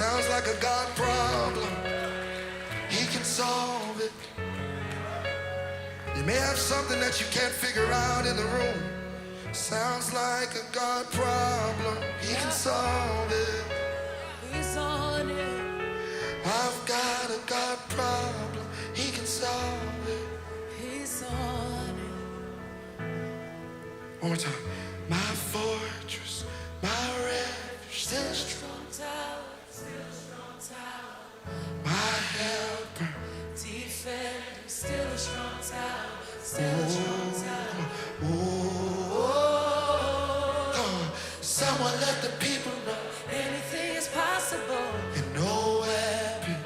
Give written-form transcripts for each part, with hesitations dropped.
Sounds like a God problem. He can solve it. You may have something that you can't figure out in the room. Sounds like a God problem. He can solve it. He's on it. I've got a God problem. He can solve it. He's on it. One more time. My fortress, my refuge, still a strong tower, still a strong tower. My helper, Defender, still a strong tower, still a strong tower. Someone let the people know Anything is possible. and no weapon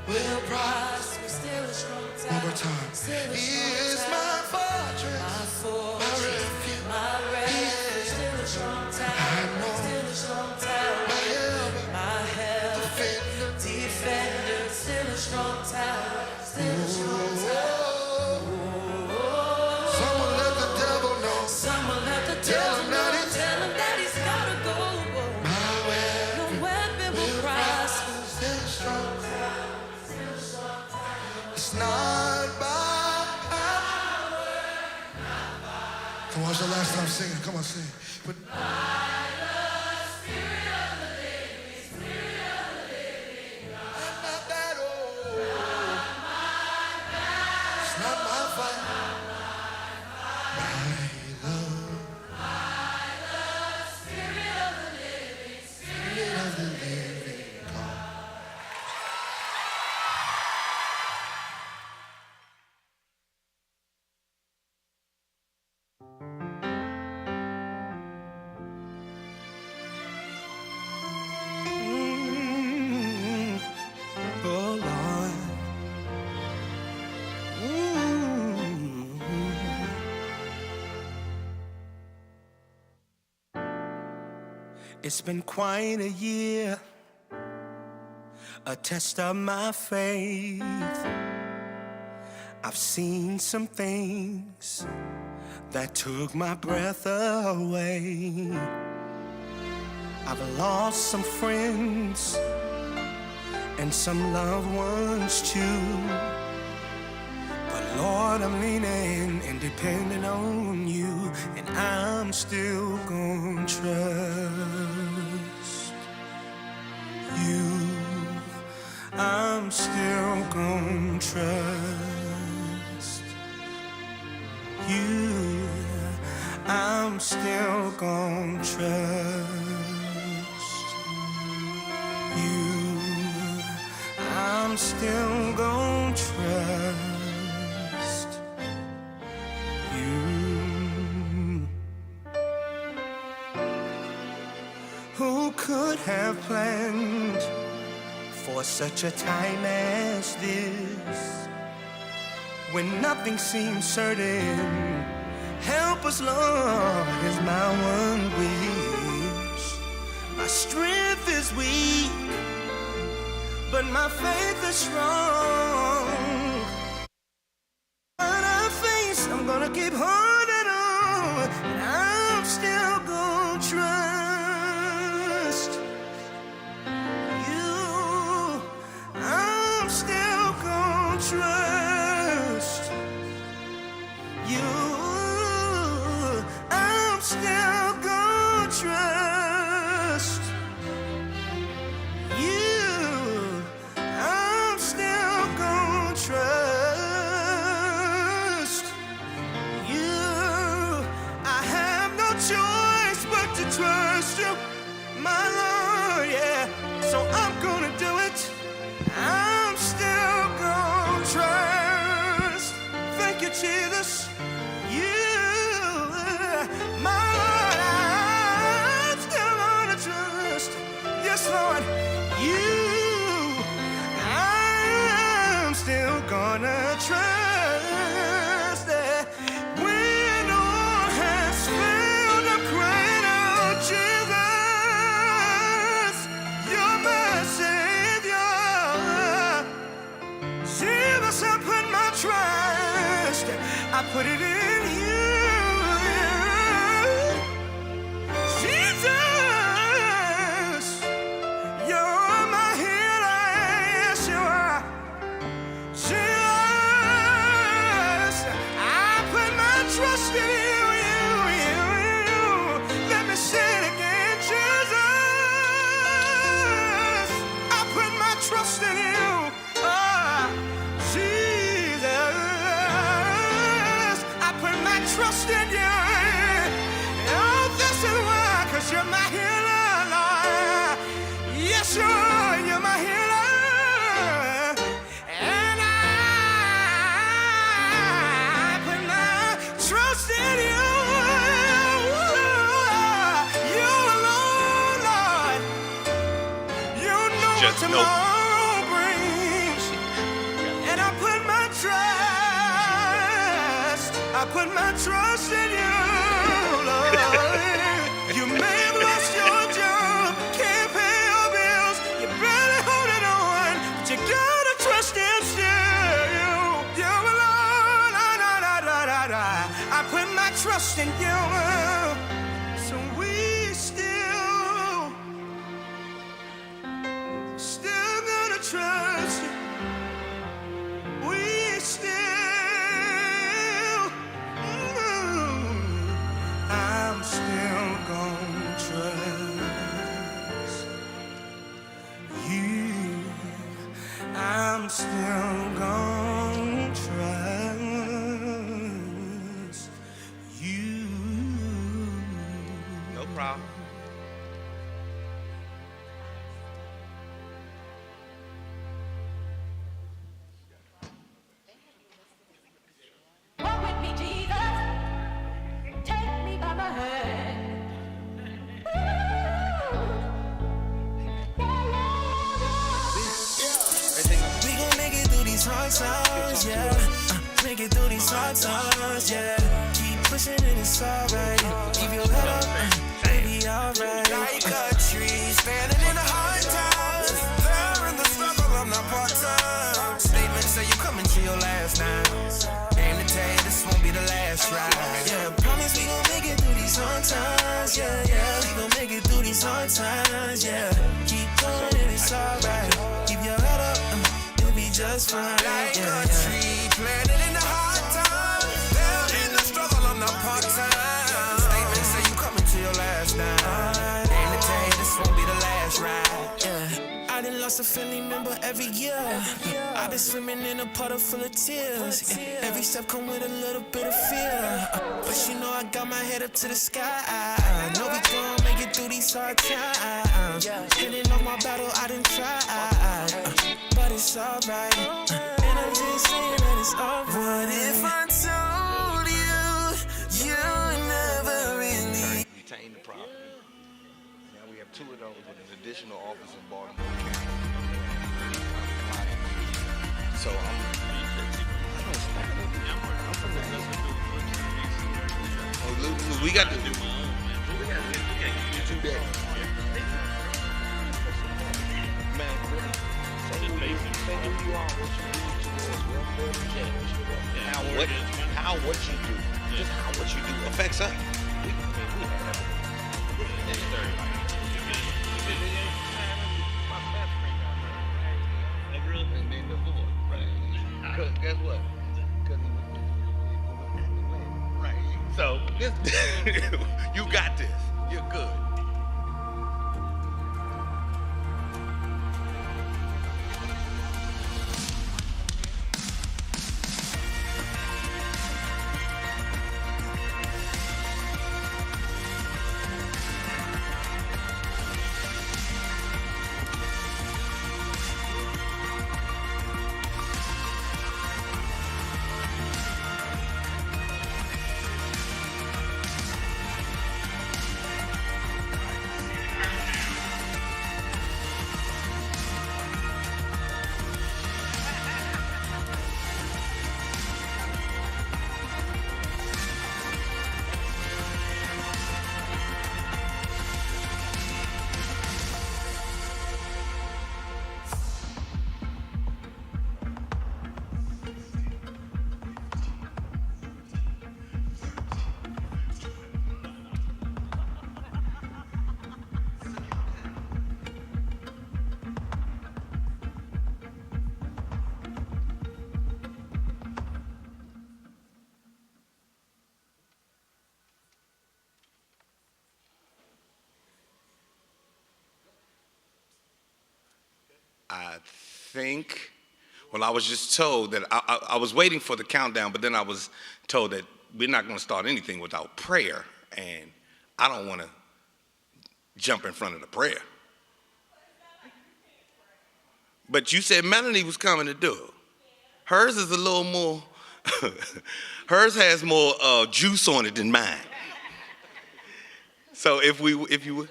will prosper. We're still a strong tower. One more time. Still a He strong is tower. my fortress, My my fortress, refuge, my refuge, still a strong tower, still a strong tower. my helper, My help, defender. defender, still a strong tower, still a strong tower. Someone let the devil know. Someone let the Tell devil him know, that he's- tell him that he's gotta go. My weapon No weapon will prosper. still strong. It's not by power. Come on, it's your last time singing. Come on, sing. But not that old. It's not my fight. Spirit of the living God. Oh Lord. It's been quite a year, a test of my faith. I've seen some things that took my breath away. I've lost some friends and some loved ones too. But Lord, I'm leaning and depending on you, and I'm still gonna trust you. I'm still gonna trust you. I'm still gonna trust you. I'm still gonna trust you. Who could have planned for such a time as this, when nothing seems certain? Help us, Lord, is my one wish. My strength is weak, but my faith is strong. When I face, I'm gonna keep holding on, and I'm still gonna trust you. I'm still gonna trust you. I'm still gonna trust you. I'm still gonna trust you. I have no choice but to trust you, my Lord, yeah. So I'm gonna do it. I'm still gonna trust. Thank you, Jesus. You, my Lord, I'm still gonna trust. Yes, Lord, you. I'm still gonna trust that when all has failed, I'm crying out, Jesus, you're my Savior. Jesus, I put my trust, I put it in you. Jesus, you're my healer. tomorrow brings. And I put my trust in you, Lord. You may have lost your job, can't pay your bills, you're barely holding on, but you gotta trust in still. You alone, I put my trust in you. So we still gonna trust you. We still, I'm still gonna trust you. I'm still gonna trust you. No problem. Walk with me, Jesus. Take me by my hand. We gon' make it through these hard times, yeah. Make it through these hard times, yeah. Keep pushing and it's alright. Keep your head up, baby, alright. Like a tree standing in the hard times. There in the struggle, I'm not part-time. Statements say you coming to your last now. Aim to tell you this won't be the last ride. Yeah, promise we gon' make it through these hard times, yeah, yeah. We gon' make it through these hard times, yeah. Keep going and it's alright. Keep your head up, you'll be just fine. Like a tree planted in the hard times. There in the struggle, I'm not part-time. Statements say you coming to your last now. Aim to tell you this won't be the last ride, yeah. I done lost a family member every year. I've been swimming in a puddle full of tears. Every step come with a little bit of fear. But you know I got my head up to the sky. Know we gon' make it through these hard times. Hitting off my battle, I done tried. But it's alright. And I'm just saying that it's alright. What if I told you, you never really Retain the property. Now we have 2 of those with an additional office in Baltimore County. So I'm from the we got to do my own, man. We got to do 2 days. Man, really. Say who you are, what you do towards welfare and how what you do, just how what you do affects us. Cause guess what? Cause he win. Right. So this, you got this. You're good. I think, well, I was just told that I was waiting for the countdown, but then I was told that we're not going to start anything without prayer, and I don't want to jump in front of the prayer. But you said Melanie was coming to do it. Hers is a little more, hers has more juice on it than mine. So if you would.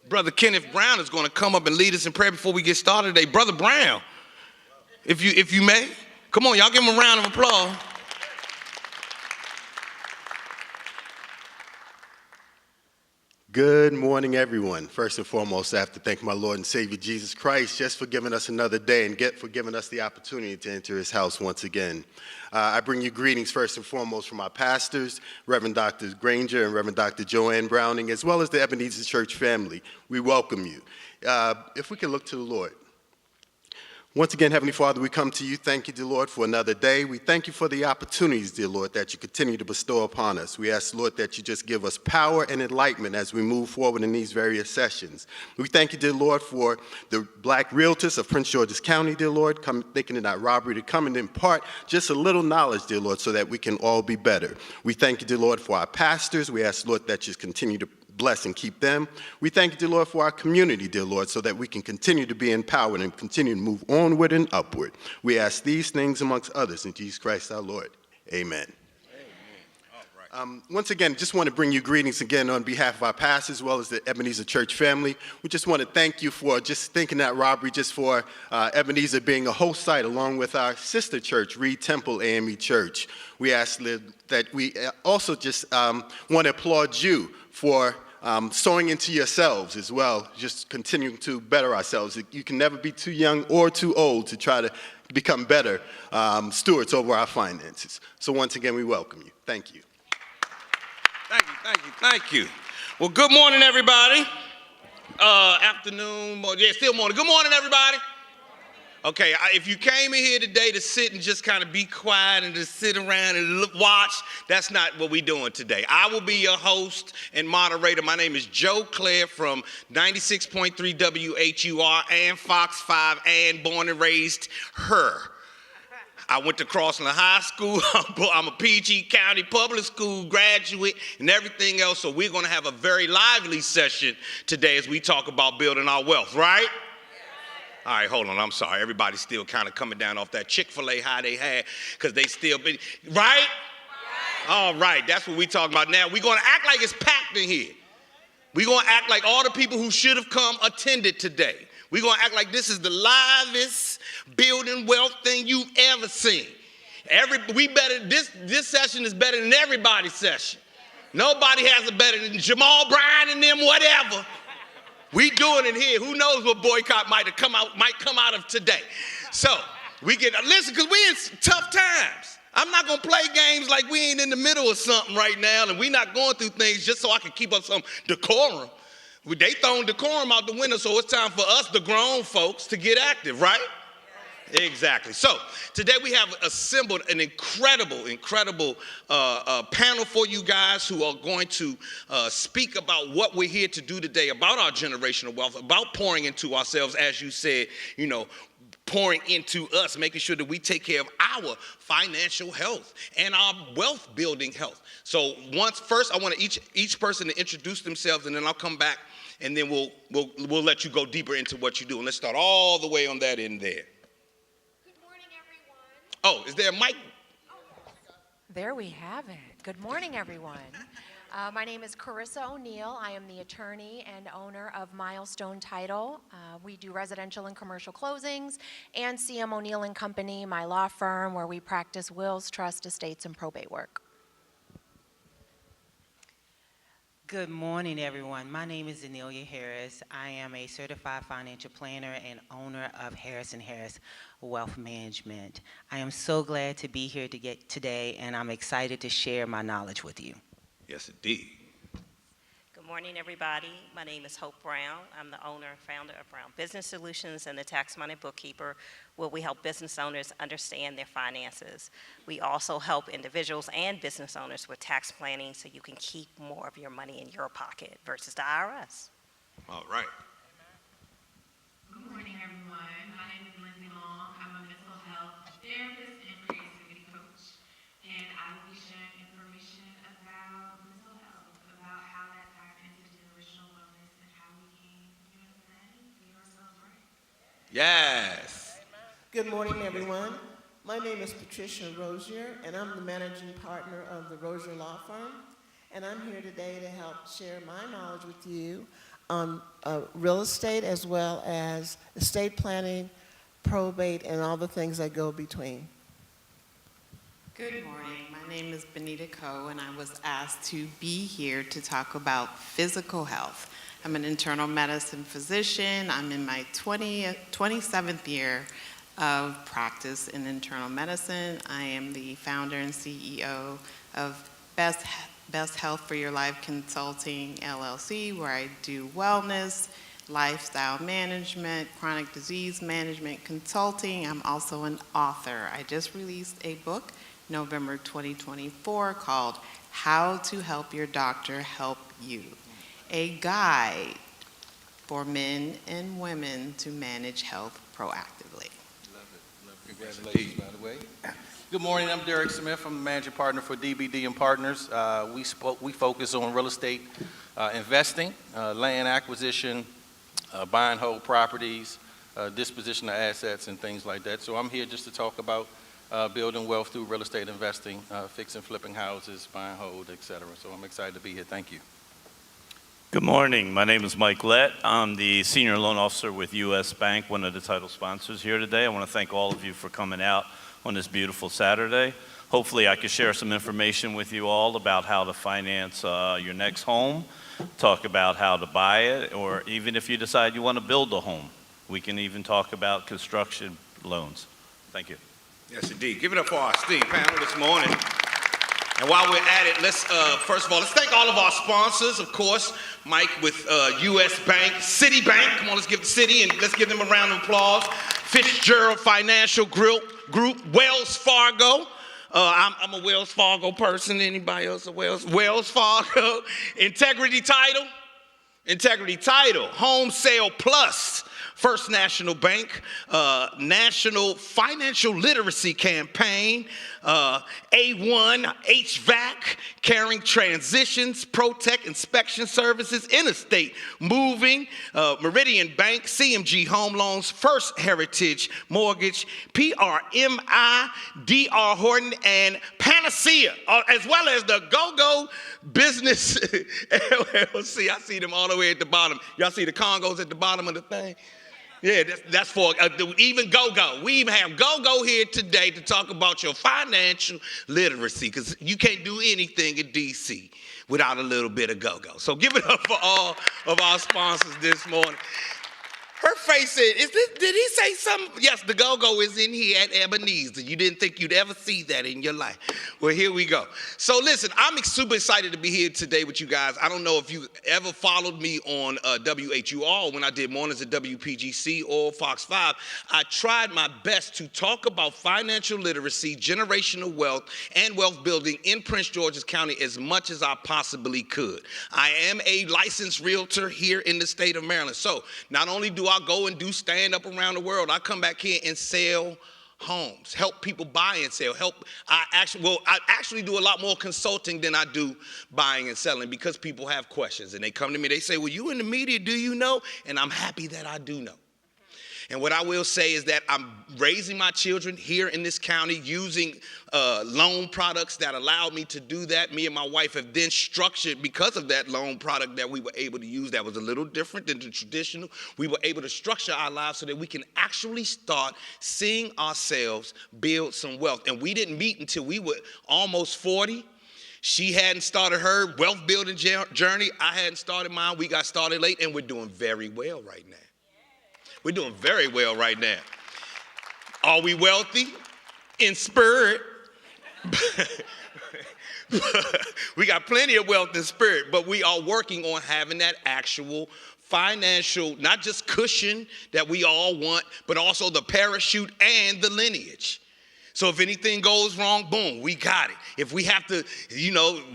Brother Kenneth Brown is going to come up and lead us in prayer before we get started today. Brother Brown, if you may, come on, y'all give him a round of applause. Good morning, everyone. First and foremost, I have to thank my Lord and Savior Jesus Christ just for giving us another day and for giving us the opportunity to enter his house once again. I bring you greetings first and foremost from our pastors, Reverend Dr. Granger and Reverend Dr. Joanne Browning, as well as the Ebenezer Church family. We welcome you. If we can look to the Lord. Once again, Heavenly Father, we come to you. Thank you, dear Lord, for another day. We thank you for the opportunities, dear Lord, that you continue to bestow upon us. We ask, Lord, that you just give us power and enlightenment as we move forward in these various sessions. We thank you, dear Lord, for the Black realtors of Prince George's County, dear Lord, thinking in that robbery to come and impart just a little knowledge, dear Lord, so that we can all be better. We thank you, dear Lord, for our pastors. We ask, Lord, that you continue to bless and keep them. We thank you, dear Lord, for our community, dear Lord, so that we can continue to be empowered and continue to move onward and upward. We ask these things amongst others in Jesus Christ our Lord. Amen. Once again, just want to bring you greetings again on behalf of our pastors as well as the Ebenezer Church family. We just want to thank you for just thinking that robbery, just for Ebenezer being a host site along with our sister church, Reed Temple AME Church. We ask that we also just want to applaud you for sowing into yourselves as well, just continuing to better ourselves. You can never be too young or too old to try to become better stewards over our finances. So once again, we welcome you. Thank you. Thank you. Well, good morning, everybody. Afternoon, still morning. Good morning, everybody. Okay, if you came in here today to sit and just kind of be quiet and just sit around and watch, that's not what we're doing today. I will be your host and moderator. My name is Joe Clare from 96.3 WHUR and Fox 5 and born and raised her. I went to Crossland High School. I'm a PG County Public School graduate and everything else. So we're going to have a very lively session today as we talk about building our wealth, right? All right, hold on. I'm sorry. Everybody's still kind of coming down off that Chick-fil-A high they had because they still been, right? All right, that's what we talking about now. We're going to act like it's packed in here. We're going to act like all the people who should have come attended today. We're going to act like this is the livest building wealth thing you've ever seen. This session is better than everybody's session. Nobody has it better than Jamal Bryan and them, whatever. We doing it here. Who knows what boycott might come out of today. So listen, because we in tough times. I'm not going to play games like we ain't in the middle of something right now and we not going through things just so I can keep up some decorum. They throwing decorum out the window, so it's time for us, the grown folks, to get active, right? Exactly. So today we have assembled an incredible panel for you guys who are going to speak about what we're here to do today, about our generational wealth, about pouring into ourselves, as you said, pouring into us, making sure that we take care of our financial health and our wealth building health. So first I want each person to introduce themselves, and then I'll come back and then we'll let you go deeper into what you do. And let's start all the way on that end there. Oh, is there a mic? There we have it. Good morning, everyone. My name is Carissa O'Neill. I am the attorney and owner of Milestone Title. We do residential and commercial closings, and CM O'Neill and Company, my law firm, where we practice wills, trust, estates, and probate work. Good morning, everyone. My name is Anelia Harris. I am a certified financial planner and owner of Harris & Harris Wealth Management. I am so glad to be here today, and I'm excited to share my knowledge with you. Yes, indeed. Good morning, everybody. My name is Hope Brown. I'm the owner and founder of Brown Business Solutions and the Tax Money Bookkeeper, where we help business owners understand their finances. We also help individuals and business owners with tax planning so you can keep more of your money in your pocket versus the IRS. All right. Good morning, everyone. My name is Lindsay Long. I'm a mental health therapist and creativity coach, and I will be sharing information about mental health, about how that ties into generational wellness and how we can, feed ourselves right. Yes. Good morning, everyone. My name is Patricia Rozier, and I'm the managing partner of the Rozier Law Firm. And I'm here today to help share my knowledge with you on real estate as well as estate planning, probate, and all the things that go between. Good morning. My name is Benita Coe, and I was asked to be here to talk about physical health. I'm an internal medicine physician. I'm in my 27th year of practice in internal medicine. I am the founder and CEO of Best Health for Your Life Consulting, LLC, where I do wellness, lifestyle management, chronic disease management consulting. I'm also an author. I just released a book, November 2024, called How to Help Your Doctor Help You, a guide for men and women to manage health proactively. Love it. Congratulations, by the way. Good morning. I'm Derek Smith. I'm the managing partner for DBD and Partners. We focus on real estate investing, land acquisition, buying whole properties, disposition of assets, and things like that. So I'm here just to talk about building wealth through real estate investing, fixing, flipping houses, buying hold, et cetera. So I'm excited to be here. Thank you. Good morning. My name is Mike Lett. I'm the Senior Loan Officer with U.S. Bank, one of the title sponsors here today. I want to thank all of you for coming out on this beautiful Saturday. Hopefully I can share some information with you all about how to finance your next home, talk about how to buy it, or even if you decide you want to build a home. We can even talk about construction loans. Thank you. Yes, indeed. Give it up for our esteemed panel this morning. And while we're at it, let's first of all, let's thank all of our sponsors, of course. Mike with U.S. Bank, Citibank. Come on, let's give the city and let's give them a round of applause. Fitzgerald Financial Group, Wells Fargo. I'm a Wells Fargo person. Anybody else a Wells Fargo? Integrity Title, Home Sale Plus. First National Bank, National Financial Literacy Campaign, A1 HVAC, Caring Transitions, ProTech Inspection Services, Interstate Moving, Meridian Bank, CMG Home Loans, First Heritage Mortgage, PRMI, DR Horton, and Panacea, as well as the Go-Go Business LLC. I see them all the way at the bottom. Y'all see the Congos at the bottom of the thing? Yeah, that's for even Go-Go. We even have Go-Go here today to talk about your financial literacy, because you can't do anything in D.C. without a little bit of Go-Go. So give it up for all of our sponsors this morning. Her face said, did he say something? Yes, the Go-Go is in here at Ebenezer. You didn't think you'd ever see that in your life. Well, here we go. So listen, I'm super excited to be here today with you guys. I don't know if you ever followed me on WHUR when I did mornings at WPGC or Fox 5. I tried my best to talk about financial literacy, generational wealth, and wealth building in Prince George's County as much as I possibly could. I am a licensed realtor here in the state of Maryland. So not only do I go and do stand up around the world, I come back here and sell homes, help people buy and sell, I actually do a lot more consulting than I do buying and selling, because people have questions and they come to me, they say, well, you in the media, do you know? And I'm happy that I do know. And what I will say is that I'm raising my children here in this county using loan products that allowed me to do that. Me and my wife have then structured, because of that loan product that we were able to use that was a little different than the traditional, we were able to structure our lives so that we can actually start seeing ourselves build some wealth. And we didn't meet until we were almost 40. She hadn't started her wealth building journey. I hadn't started mine. We got started late, and we're doing very well right now. We're doing very well right now. Are we wealthy? In spirit. We got plenty of wealth in spirit, but we are working on having that actual financial, not just cushion that we all want, but also the parachute and the lineage. So if anything goes wrong, boom, we got it. If we have to,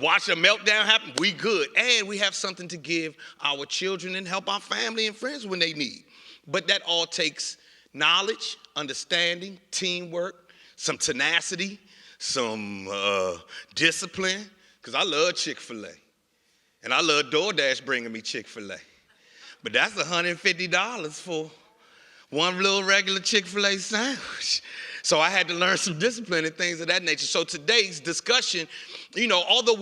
watch a meltdown happen, we good. And we have something to give our children and help our family and friends when they need. But that all takes knowledge, understanding, teamwork, some tenacity, some discipline, because I love Chick-fil-A. And I love DoorDash bringing me Chick-fil-A. But that's $150 for one little regular Chick-fil-A sandwich. So I had to learn some discipline and things of that nature. So today's discussion, although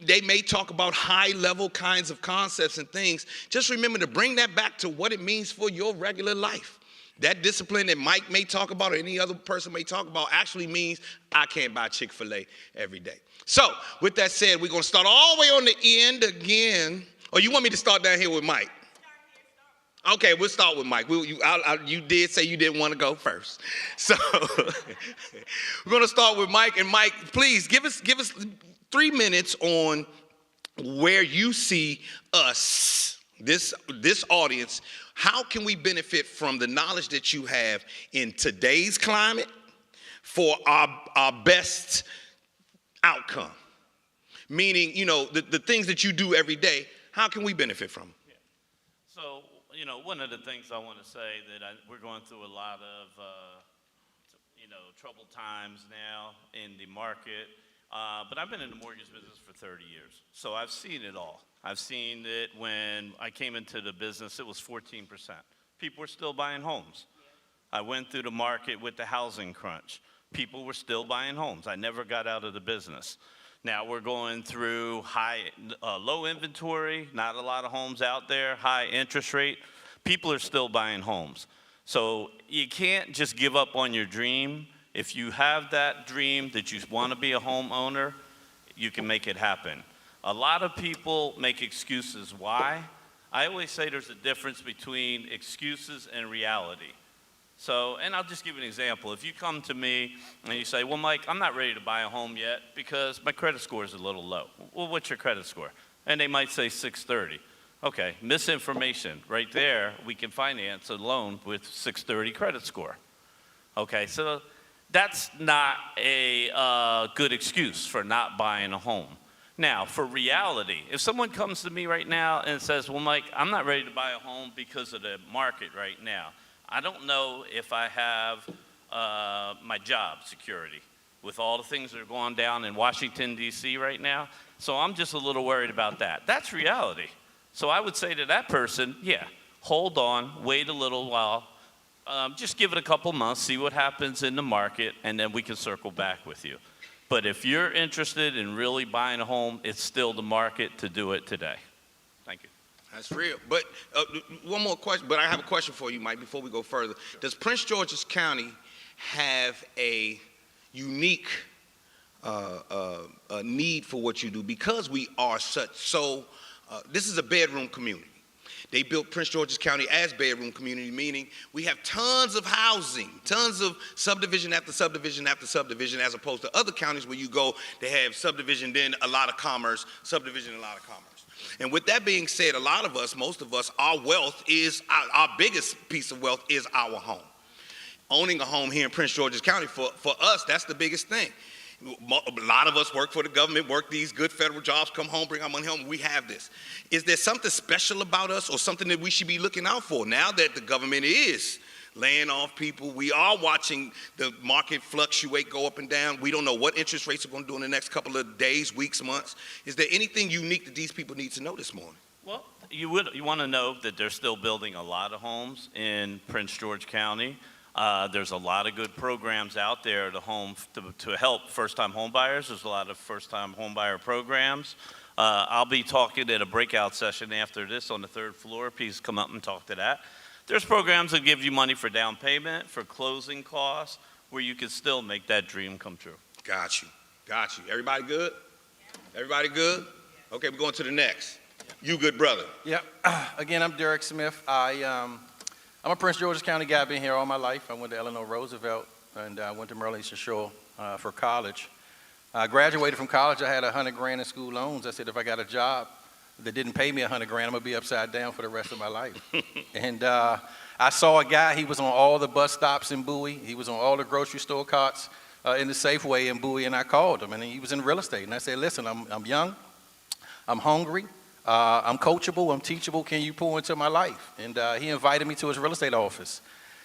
they may talk about high-level kinds of concepts and things, just remember to bring that back to what it means for your regular life. That discipline that Mike may talk about or any other person may talk about actually means I can't buy Chick-fil-A every day. So with that said, we're going to start all the way on the end again. Or you want me to start down here with Mike? Okay, we'll start with Mike. You did say you didn't want to go first. So we're going to start with Mike. And Mike, please give us 3 minutes on where you see us, this audience. How can we benefit from the knowledge that you have in today's climate for our best outcome? Meaning, the things that you do every day, how can we benefit from them? Yeah. So, one of the things I want to say that we're going through a lot of, troubled times now in the market. But I've been in the mortgage business for 30 years, so I've seen it all. I've seen it when I came into the business, it was 14%. People were still buying homes. I went through the market with the housing crunch. People were still buying homes. I never got out of the business. Now we're going through low inventory, not a lot of homes out there, high interest rate. People are still buying homes. So you can't just give up on your dream. If you have that dream that you want to be a homeowner, you can make it happen. A lot of people make excuses. Why? I always say there's a difference between excuses and reality. So, and I'll just give you an example. If you come to me and you say, well, Mike, I'm not ready to buy a home yet because my credit score is a little low. Well, what's your credit score? And they might say 630. Okay, misinformation. Right there, we can finance a loan with 630 credit score. Okay, so that's not a good excuse for not buying a home. Now, for reality, if someone comes to me right now and says, well, Mike, I'm not ready to buy a home because of the market right now. I don't know if I have my job security with all the things that are going down in Washington, D.C. right now. So I'm just a little worried about that. That's reality. So I would say to that person, yeah, hold on, wait a little while. Just give it a couple months, see what happens in the market, and then we can circle back with you. But if you're interested in really buying a home, it's still the market to do it today. Thank you. That's real. But one more question, but I have a question for you, Mike, before we go further. Does Prince George's County have a unique need for what you do? Because we are this is a bedroom community. They built Prince George's County as bedroom community, meaning we have tons of housing, tons of subdivision after subdivision after subdivision, as opposed to other counties where you go, they have subdivision, then a lot of commerce, subdivision, a lot of commerce. And with that being said, a lot of us, most of us, our wealth is, our biggest piece of wealth is our home. Owning a home here in Prince George's County, for us, that's the biggest thing. A lot of us work for the government, work these good federal jobs, come home, bring our money home. We have this. Is there something special about us or something that we should be looking out for now that the government is laying off people? We are watching the market fluctuate, go up and down. We don't know what interest rates are going to do in the next couple of days, weeks, months. Is there anything unique that these people need to know this morning? Well, you want to know that they're still building a lot of homes in Prince George County. There's a lot of good programs out there to help first-time home buyers. There's a lot of first-time home buyer programs. I'll be talking at a breakout session after this on the third floor. Please come up and talk to that. There's programs that give you money for down payment, for closing costs, where you can still make that dream come true. Got you. Everybody good? Everybody good? Okay, we're going to the next. You good brother. Yep. Again, I'm Derek Smith. I'm a Prince George's County guy. I've been here all my life. I went to Eleanor Roosevelt and I went to Maryland Eastern Shore for college. I graduated from college. I had $100,000 in school loans. I said, if I got a job that didn't pay me $100,000, I'm gonna be upside down for the rest of my life. And I saw a guy. He was on all the bus stops in Bowie. He was on all the grocery store carts in the Safeway in Bowie. And I called him, and he was in real estate. And I said, listen, I'm young. I'm hungry. I'm coachable, I'm teachable, can you pour into my life? And he invited me to his real estate office.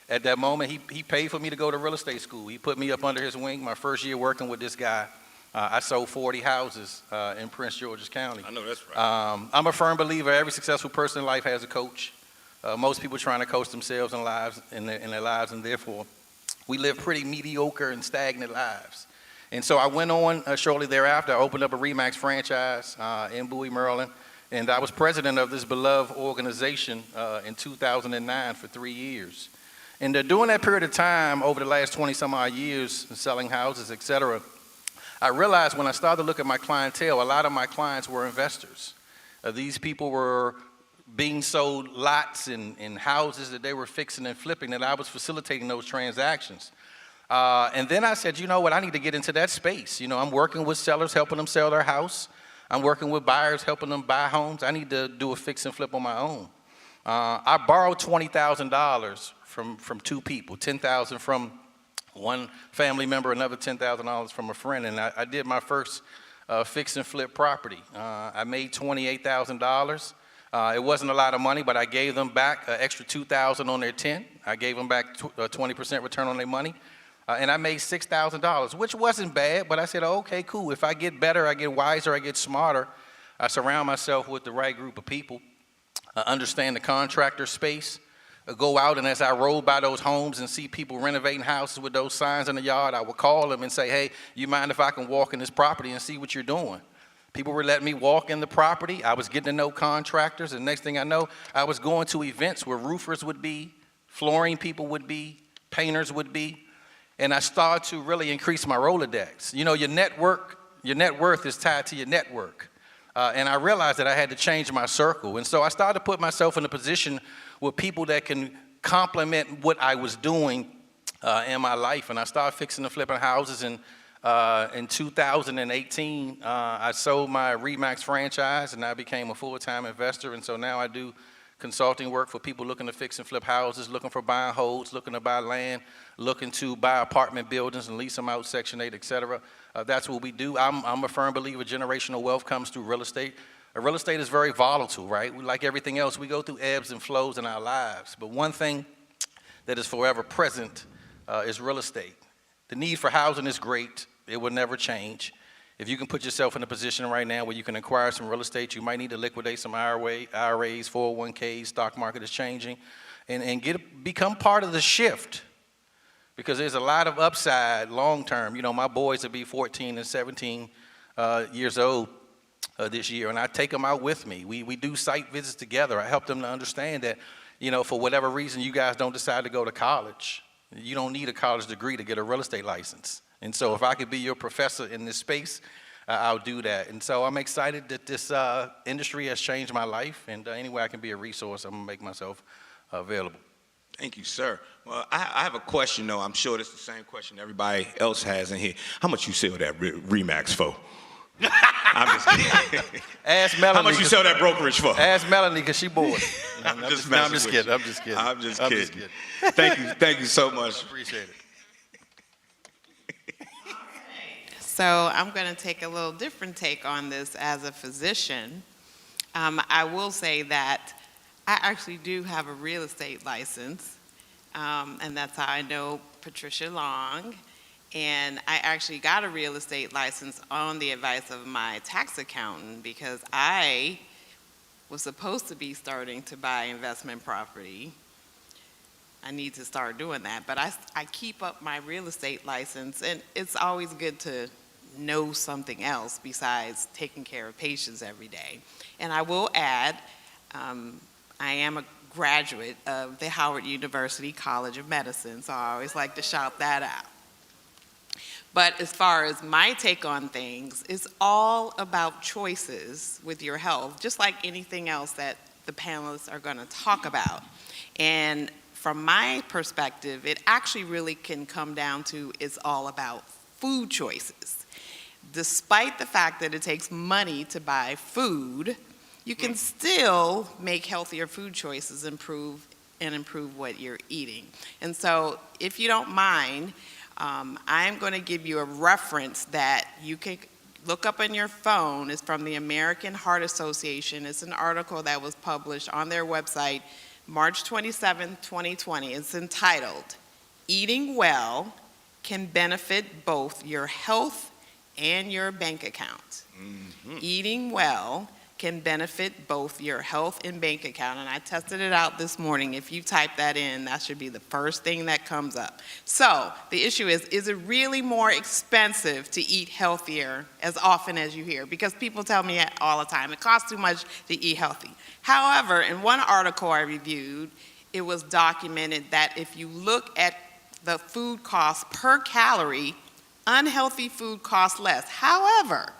At that moment, he paid for me to go to real estate school. He put me up under his wing. My first year working with this guy, I sold 40 houses in Prince George's County. I know that's right. I'm a firm believer every successful person in life has a coach. Most people trying to coach themselves in their lives, and therefore, we lived pretty mediocre and stagnant lives. And so I went on shortly thereafter. I opened up a RE/MAX franchise in Bowie, Maryland, and I was president of this beloved organization in 2009 for 3 years. And during that period of time, over the last 20 some odd years, selling houses, et cetera, I realized when I started to look at my clientele, a lot of my clients were investors. These people were being sold lots and houses that they were fixing and flipping, and I was facilitating those transactions. And then I said, you know what, I need to get into that space. You know, I'm working with sellers, helping them sell their house. I'm working with buyers, helping them buy homes. I need to do a fix and flip on my own. I borrowed $20,000 from two people, $10,000 from one family member, another $10,000 from a friend, and I did my first fix and flip property. I made $28,000. It wasn't a lot of money, but I gave them back an extra $2,000 on their 10. I gave them back 20% return on their money. And I made $6,000, which wasn't bad, but I said, oh, okay, cool. If I get better, I get wiser, I get smarter, I surround myself with the right group of people, understand the contractor space, go out, and as I roll by those homes and see people renovating houses with those signs in the yard, I would call them and say, hey, you mind if I can walk in this property and see what you're doing? People were letting me walk in the property. I was getting to know contractors, and next thing I know, I was going to events where roofers would be, flooring people would be, painters would be. And I started to really increase my Rolodex. You know, your net worth is tied to your network. And I realized that I had to change my circle. And so I started to put myself in a position with people that can complement what I was doing in my life. And I started fixing and flipping houses. And in 2018, I sold my RE/MAX franchise, and I became a full-time investor. And so now I do consulting work for people looking to fix and flip houses, looking for buying holds, looking to buy land, looking to buy apartment buildings and lease them out, Section 8, et cetera. That's what we do. I'm a firm believer generational wealth comes through real estate. Real estate is very volatile, right? Like everything else, we go through ebbs and flows in our lives. But one thing that is forever present is real estate. The need for housing is great. It will never change. If you can put yourself in a position right now where you can acquire some real estate, you might need to liquidate some IRAs, 401ks, stock market is changing, and become part of the shift, because there's a lot of upside long term. You know, my boys will be 14 and 17 years old this year, and I take them out with me. We do site visits together. I help them to understand that, you know, for whatever reason you guys don't decide to go to college, you don't need a college degree to get a real estate license. And so if I could be your professor in this space, I'll do that. And so I'm excited that this industry has changed my life, and any way I can be a resource, I'm going to make myself available. Thank you, sir. Well, I have a question, though. I'm sure it's the same question everybody else has in here. How much you sell that RE/MAX for? I'm just kidding. Ask Melanie. How much you sell that brokerage for? Ask Melanie, because she bored. I'm just kidding. I'm just kidding. Thank you so much. I appreciate it. So I'm going to take a little different take on this as a physician. I will say that I actually do have a real estate license, and that's how I know Patricia Long. And I actually got a real estate license on the advice of my tax accountant, because I was supposed to be starting to buy investment property. I need to start doing that, but I keep up my real estate license, and it's always good to know something else besides taking care of patients every day. And I will add, I am a graduate of the Howard University College of Medicine, so I always like to shout that out. But as far as my take on things, it's all about choices with your health, just like anything else that the panelists are going to talk about. And from my perspective, it actually really can come down to it's all about food choices. Despite the fact that it takes money to buy food, you can still make healthier food choices, improve what you're eating. And so if you don't mind, I'm going to give you a reference that you can look up on your phone. It's from the American Heart Association. It's an article that was published on their website March 27, 2020. It's entitled, "Eating Well Can Benefit Both Your Health and Your Bank Account." Mm-hmm. Eating well can benefit both your health and bank account. And I tested it out this morning. If you type that in, that should be the first thing that comes up. So the issue is it really more expensive to eat healthier as often as you hear? Because people tell me all the time, it costs too much to eat healthy. However, in one article I reviewed, it was documented that if you look at the food cost per calorie, unhealthy food costs less. However,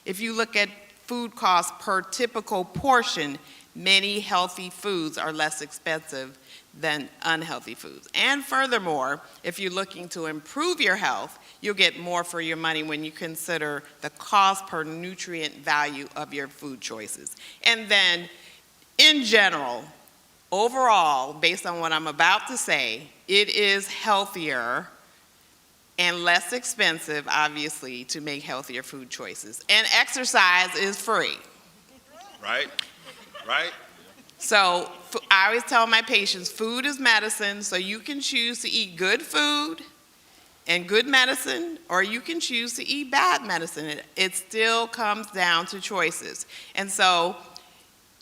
if you look at food costs per typical portion, many healthy foods are less expensive than unhealthy foods. And furthermore, if you're looking to improve your health, you'll get more for your money when you consider the cost per nutrient value of your food choices. And then, in general, overall, based on what I'm about to say, it is healthier and less expensive, obviously, to make healthier food choices. And exercise is free. Right? Right? So I always tell my patients, food is medicine, so you can choose to eat good food and good medicine, or you can choose to eat bad medicine. It still comes down to choices. And so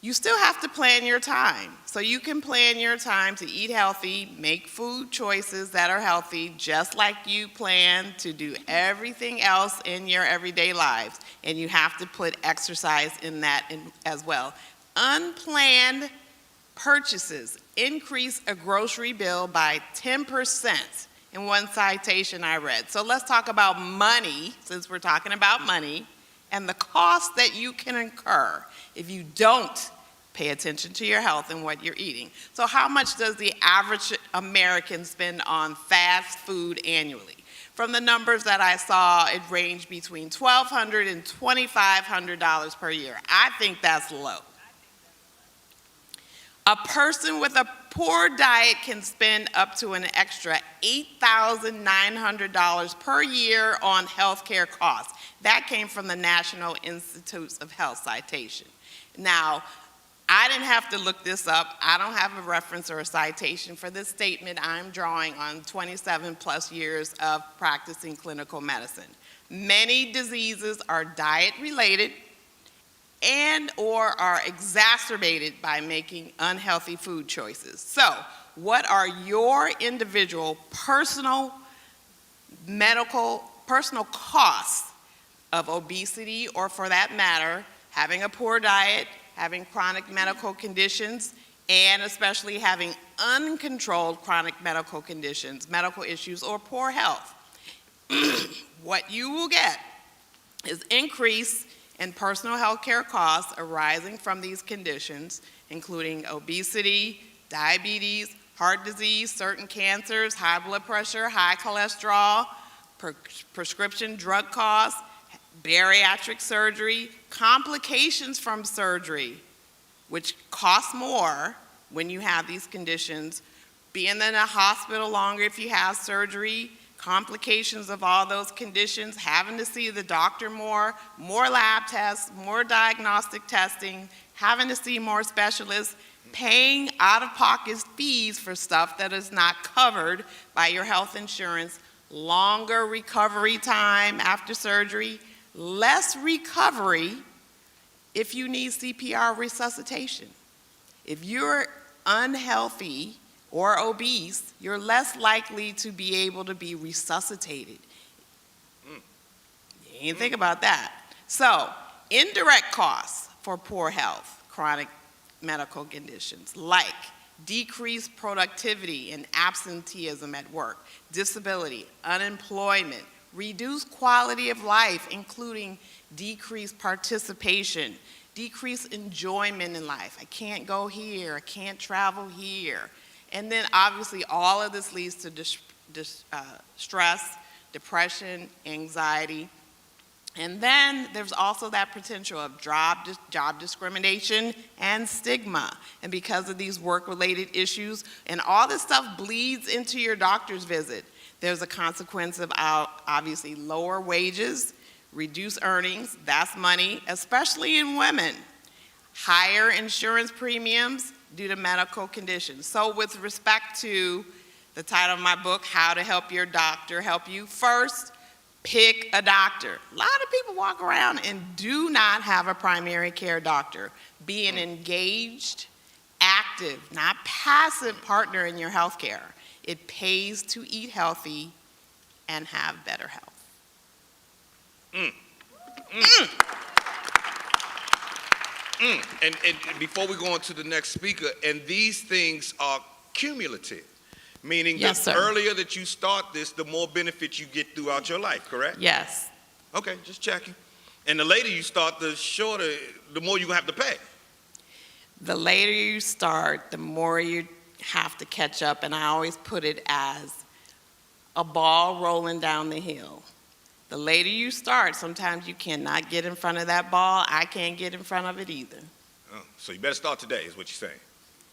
you still have to plan your time. So you can plan your time to eat healthy, make food choices that are healthy, just like you plan to do everything else in your everyday lives. And you have to put exercise in that as well. Unplanned purchases increase a grocery bill by 10% in one citation I read. So let's talk about money, since we're talking about money, and the cost that you can incur if you don't pay attention to your health and what you're eating. So how much does the average American spend on fast food annually? From the numbers that I saw, it ranged between $1,200 and $2,500 per year. I think that's low. A person with a poor diet can spend up to an extra $8,900 per year on health care costs. That came from the National Institutes of Health citation. Now, I didn't have to look this up. I don't have a reference or a citation for this statement I'm drawing on 27 plus years of practicing clinical medicine. Many diseases are diet related and or are exacerbated by making unhealthy food choices. So, what are your individual personal costs of obesity, or for that matter, having a poor diet, having chronic medical conditions, and especially having uncontrolled chronic medical conditions, medical issues, or poor health? What you will get is increase in personal health care costs arising from these conditions, including obesity, diabetes, heart disease, certain cancers, high blood pressure, high cholesterol, prescription drug costs, bariatric surgery, complications from surgery, which cost more when you have these conditions, being in a hospital longer if you have surgery, complications of all those conditions, having to see the doctor more lab tests, more diagnostic testing, having to see more specialists, paying out-of-pocket fees for stuff that is not covered by your health insurance, longer recovery time after surgery, less recovery if you need CPR resuscitation. If you're unhealthy or obese, you're less likely to be able to be resuscitated. You didn't think about that. So, indirect costs for poor health, chronic medical conditions, like decreased productivity and absenteeism at work, disability, unemployment, reduced quality of life, including decreased participation, decreased enjoyment in life. I can't go here, I can't travel here. And then obviously all of this leads to stress, depression, anxiety. And then there's also that potential of job discrimination and stigma. And because of these work-related issues, and all this stuff bleeds into your doctor's visit, there's a consequence of obviously lower wages, reduced earnings, that's money, especially in women, higher insurance premiums due to medical conditions. So with respect to the title of my book, How to Help Your Doctor Help You, first, Pick a doctor. A lot of people walk around and do not have a primary care doctor. Be an engaged, active, not passive partner in your health care. It pays to eat healthy and have better health. And before we go on to the next speaker, and these things are cumulative, meaning Yes, the sir. earlier that you start this, the more benefits you get throughout your life, correct? Yes. Okay, just checking. And the later you start, the shorter, the more you're going to have to pay. The later you start, the more you have to catch up, and I always put it as a ball rolling down the hill. The later you start, sometimes you cannot get in front of that ball. I can't get in front of it either. Oh, so you better start today, is what you're saying.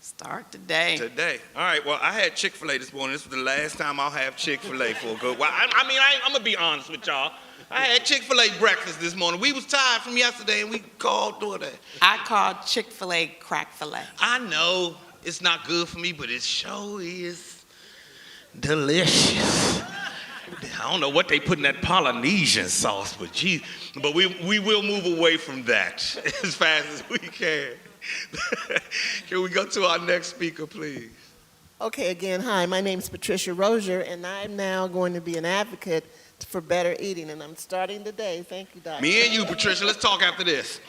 Start today. Today. All right, well, I had Chick-fil-A this morning. This was the last time I'll have Chick-fil-A for a good while. I'm going to be honest with y'all. I had Chick-fil-A breakfast this morning. We was tired from yesterday, and we called DoorDash. I call Chick-fil-A crack filet. I know it's not good for me, but it sure is delicious. I don't know what they put in that Polynesian sauce, but geez. But we will move away from that as fast as we can. Can we go to our next speaker, please? Okay, again, hi, my name is Patricia Rozier, and I'm now going to be an advocate for better eating, and I'm starting today. Thank you, Doctor. Me and you, Patricia, let's talk after this.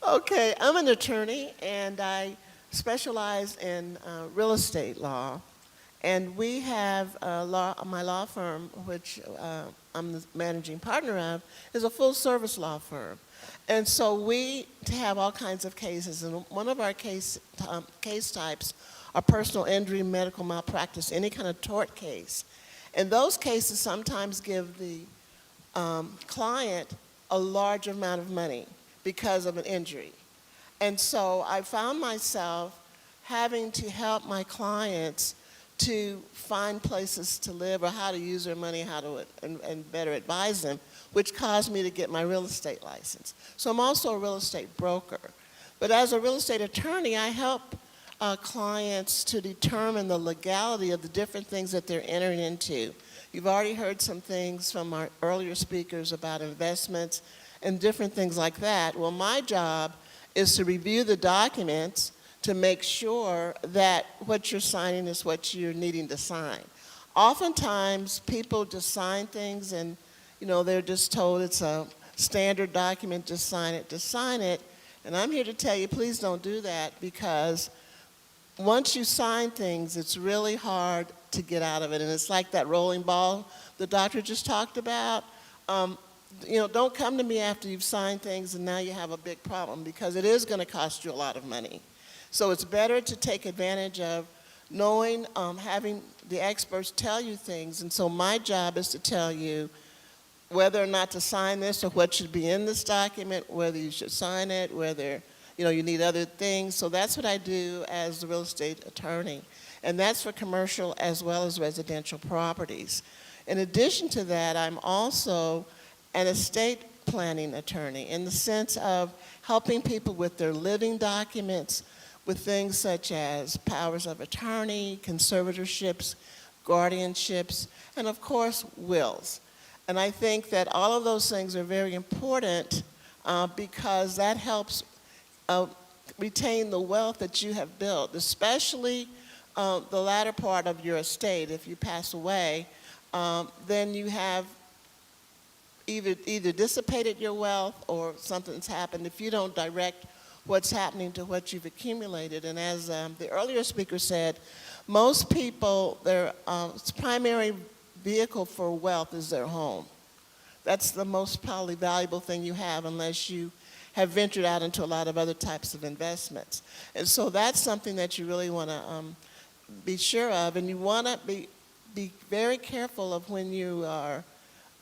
Okay, I'm an attorney, and I specialize in real estate law. And we have my law firm, which I'm the managing partner of, is a full-service law firm. And so we have all kinds of cases, and one of our case types are personal injury, medical malpractice, any kind of tort case. And those cases sometimes give the client a large amount of money because of an injury. And so I found myself having to help my clients to find places to live or how to use their money, and better advise them, which caused me to get my real estate license. So I'm also a real estate broker. But as a real estate attorney, I help clients to determine the legality of the different things that they're entering into. You've already heard some things from our earlier speakers about investments and different things like that. Well, my job is to review the documents to make sure that what you're signing is what you're needing to sign. Oftentimes, people just sign things and, they're just told it's a standard document, just sign it. And I'm here to tell you, please don't do that, because once you sign things, it's really hard to get out of it. And it's like that rolling ball the doctor just talked about. Don't come to me after you've signed things and now you have a big problem, because it is going to cost you a lot of money. So it's better to take advantage of knowing, having the experts tell you things. And so my job is to tell you whether or not to sign this or what should be in this document, whether you should sign it, whether you need other things. So that's what I do as the real estate attorney. And that's for commercial as well as residential properties. In addition to that, I'm also an estate planning attorney in the sense of helping people with their living documents, with things such as powers of attorney, conservatorships, guardianships, and of course, wills. And I think that all of those things are very important because that helps retain the wealth that you have built, especially the latter part of your estate. If you pass away, then you have either dissipated your wealth or something's happened if you don't direct what's happening to what you've accumulated. And as the earlier speaker said, most people, their primary vehicle for wealth is their home. That's the most probably valuable thing you have, unless you have ventured out into a lot of other types of investments. And so that's something that you really want to be sure of. And you want to be very careful of when you are,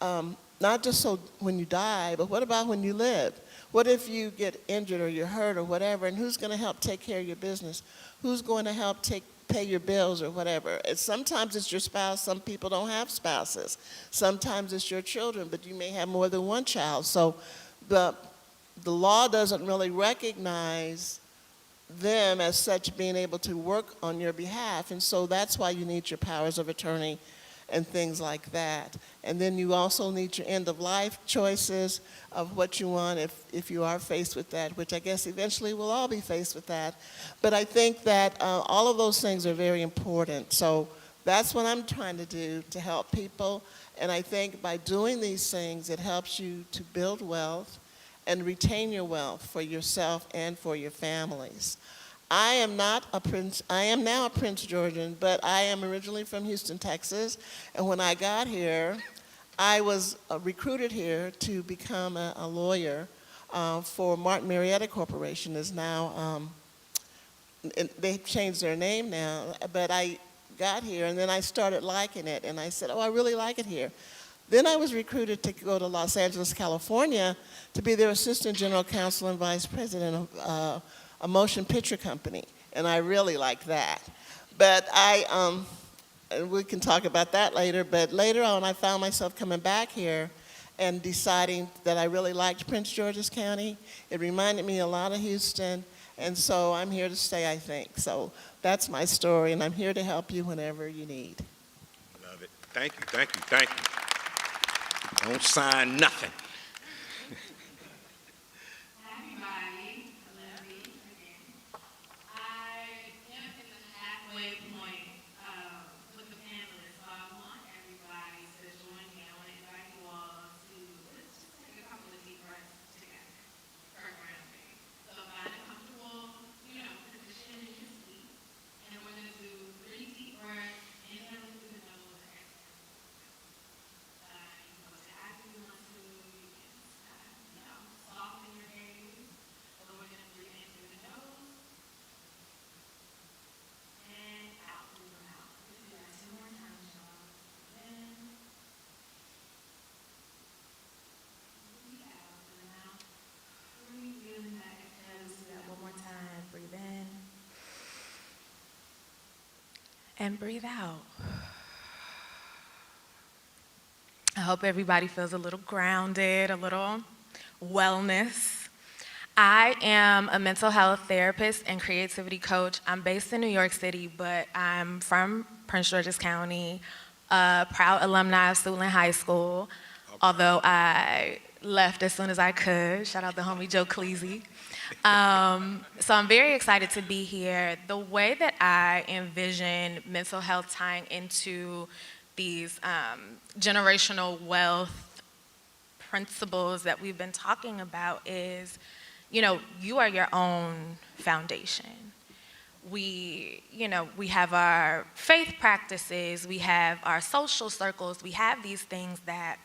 not just so when you die, but what about when you live? What if you get injured or you're hurt or whatever, and who's going to help take care of your business? Who's going to help pay your bills or whatever? Sometimes it's your spouse. Some people don't have spouses. Sometimes it's your children, but you may have more than one child. So the law doesn't really recognize them as such being able to work on your behalf, and so that's why you need your powers of attorney and things like that. And then you also need your end-of-life choices of what you want if you are faced with that, which I guess eventually we'll all be faced with that. But I think that all of those things are very important. So that's what I'm trying to do to help people. And I think by doing these things, it helps you to build wealth and retain your wealth for yourself and for your families. I am now a Prince Georgian, but I am originally from Houston, Texas. And when I got here, I was recruited here to become a lawyer for Martin Marietta Corporation. Is now, they've changed their name now, but I got here and then I started liking it, and I said, oh, I really like it here. Then I was recruited to go to Los Angeles, California to be their assistant general counsel and vice president of a motion picture company, and I really liked that. But and we can talk about that later, but later on I found myself coming back here and deciding that I really liked Prince George's County. It reminded me a lot of Houston, and so I'm here to stay, I think. So that's my story, and I'm here to help you whenever you need. Love it. Thank you, thank you, thank you. Don't sign nothing. Halfway point with the panelists, so I want everybody to join me. I want to invite you all to let's just take a couple of deep breaths together for grounding. So find a comfortable, position in your seat, and we're going to do 3 deep breaths, inhaling through the nose and exhaling. You can go to active if you want to. You can, soften your gaze. So we're going to breathe in through the nose. And out through the mouth. Let's do that 2 more times, y'all. In. Breathe out through the mouth. Breathe in that exhale. Let's do that 1 more time. Breathe in. And breathe out. I hope everybody feels a little grounded, a little wellness. I am a mental health therapist and creativity coach. I'm based in New York City, but I'm from Prince George's County, a proud alumni of Suitland High School, although I left as soon as I could. Shout out to homie Joe Cleasy. So I'm very excited to be here. The way that I envision mental health tying into these generational wealth principles that we've been talking about is, you are your own foundation. We have our faith practices, we have our social circles, we have these things that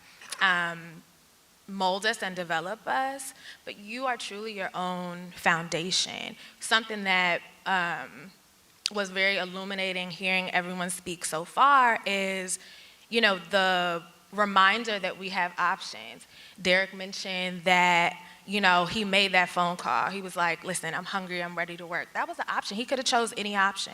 mold us and develop us, but you are truly your own foundation. Something that was very illuminating hearing everyone speak so far is, the reminder that we have options. Derek mentioned that he made that phone call. He was like, listen, I'm hungry, I'm ready to work. That was an option. He could have chose any option,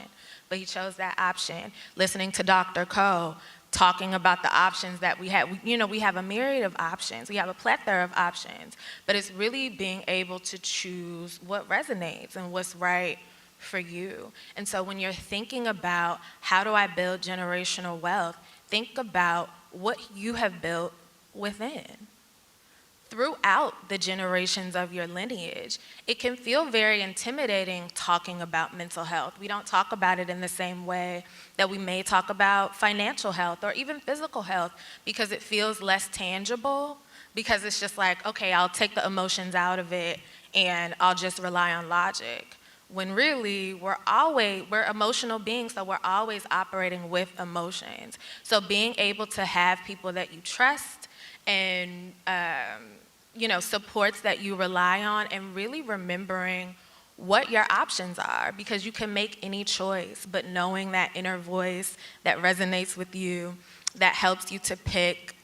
but he chose that option. Listening to Dr. Coe, talking about the options that we have. We have a myriad of options. We have a plethora of options, but it's really being able to choose what resonates and what's right for you. And so when you're thinking about how do I build generational wealth, think about what you have built within. Throughout the generations of your lineage, it can feel very intimidating talking about mental health. We don't talk about it in the same way that we may talk about financial health or even physical health because it feels less tangible, because it's just like, okay, I'll take the emotions out of it and I'll just rely on logic. When really, we're emotional beings, so we're always operating with emotions. So being able to have people that you trust and supports that you rely on, and really remembering what your options are, because you can make any choice, but knowing that inner voice that resonates with you, that helps you to pick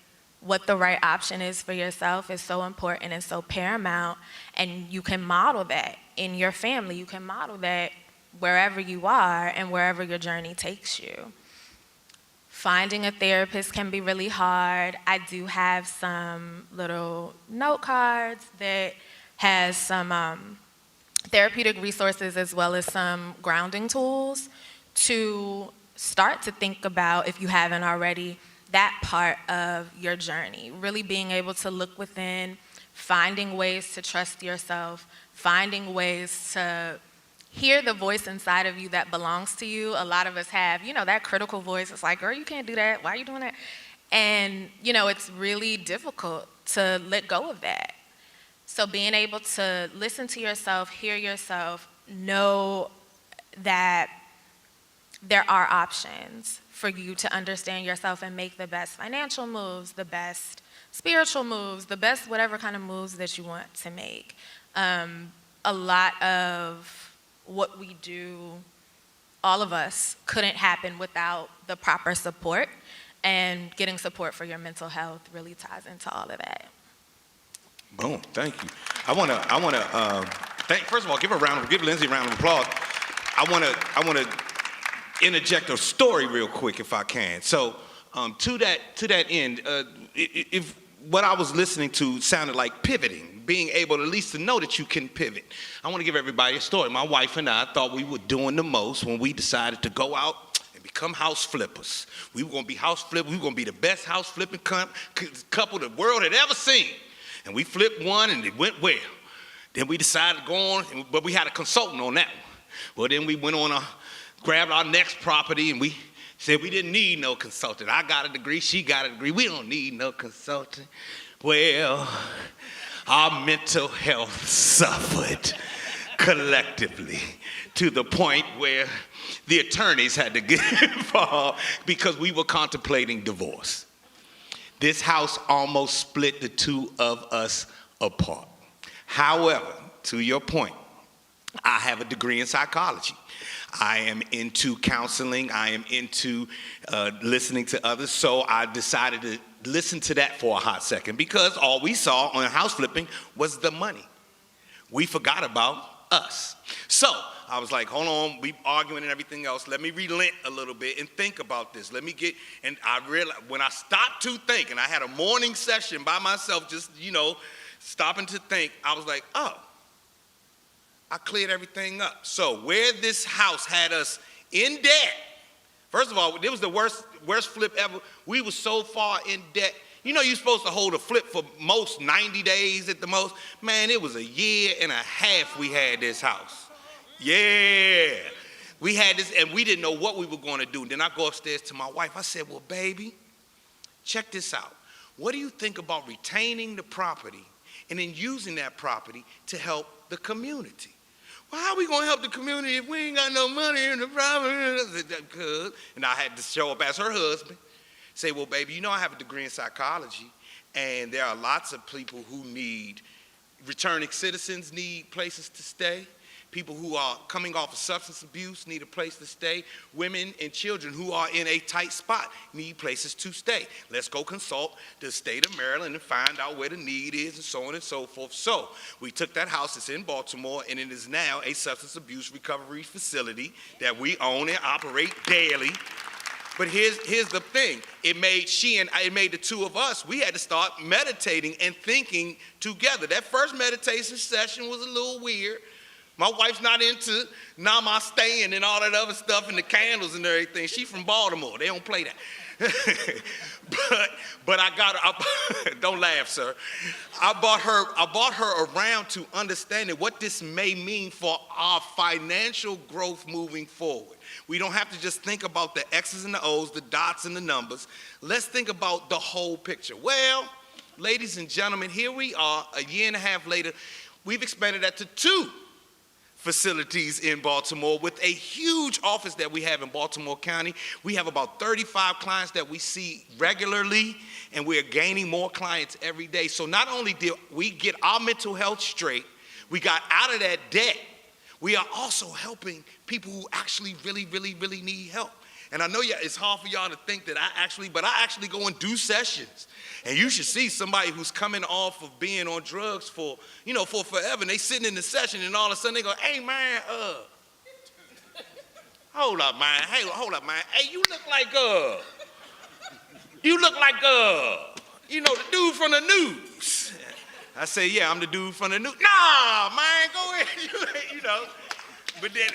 what the right option is for yourself is so important and so paramount. And you can model that in your family. You can model that wherever you are and wherever your journey takes you. Finding a therapist can be really hard. I do have some little note cards that has some therapeutic resources as well as some grounding tools to start to think about, if you haven't already, that part of your journey, really being able to look within, finding ways to trust yourself, finding ways to hear the voice inside of you that belongs to you. A lot of us have, that critical voice. It's like, girl, you can't do that. Why are you doing that? And, it's really difficult to let go of that. So being able to listen to yourself, hear yourself, know that there are options for you to understand yourself and make the best financial moves, the best spiritual moves, the best whatever kind of moves that you want to make. A lot of what we do, all of us, couldn't happen without the proper support, and getting support for your mental health really ties into all of that. Boom, thank you. I want to first of all, give Lindsay a round of applause. I want to interject a story real quick if I can. So to that end, if what I was listening to sounded like pivoting, being able at least to know that you can pivot. I want to give everybody a story. My wife and I thought we were doing the most when we decided to go out and become house flippers. We were going to be house flippers. We were going to be the best house flipping couple the world had ever seen. And we flipped one and it went well. Then we decided to go on, but we had a consultant on that one. Well, then we went on, grabbed our next property, and we said we didn't need no consultant. I got a degree, she got a degree. We don't need no consultant. Well, our mental health suffered collectively to the point where the attorneys had to get involved because we were contemplating divorce. This house almost split the two of us apart. However, to your point, I have a degree in psychology. I am into counseling. I am into listening to others. So I decided to listen to that for a hot second because all we saw on house flipping was the money. We forgot about us. So I was like, hold on, we arguing and everything else. Let me relent a little bit and think about this. And I realized when I stopped to think, and I had a morning session by myself, just, stopping to think, I was like, oh, I cleared everything up. So where this house had us in debt, first of all, it was the worst flip ever. We were so far in debt. You're supposed to hold a flip for most 90 days at the most. Man, it was a year and a half we had this house. Yeah. We had this, and we didn't know what we were going to do. Then I go upstairs to my wife. I said, well, baby, check this out. What do you think about retaining the property and then using that property to help the community? Well, how are we going to help the community if we ain't got no money in the property? And I had to show up as her husband, say, well, baby, I have a degree in psychology, and there are lots of people who need, returning citizens need places to stay. People who are coming off of substance abuse need a place to stay. Women and children who are in a tight spot need places to stay. Let's go consult the state of Maryland and find out where the need is and so on and so forth. So we took that house that's in Baltimore, and it is now a substance abuse recovery facility that we own and operate daily. But here's the thing. It made the two of us, we had to start meditating and thinking together. That first meditation session was a little weird. My wife's not into namaste and all that other stuff and the candles and everything. She's from Baltimore. They don't play that. but I got her, don't laugh, sir. I brought her around to understanding what this may mean for our financial growth moving forward. We don't have to just think about the X's and the O's, the dots and the numbers. Let's think about the whole picture. Well, ladies and gentlemen, here we are a year and a half later. We've expanded that to 2 facilities in Baltimore with a huge office that we have in Baltimore County. We have about 35 clients that we see regularly, and we're gaining more clients every day. So not only did we get our mental health straight, we got out of that debt, we are also helping people who actually really, really, really need help. And I know it's hard for y'all to think that I actually go and do sessions. And you should see somebody who's coming off of being on drugs for forever, and they sitting in the session, and all of a sudden they go, hey, man, hold up, man. Hey, you look like, the dude from the news. I say, yeah, I'm the dude from the news. Nah, man, go ahead, But then,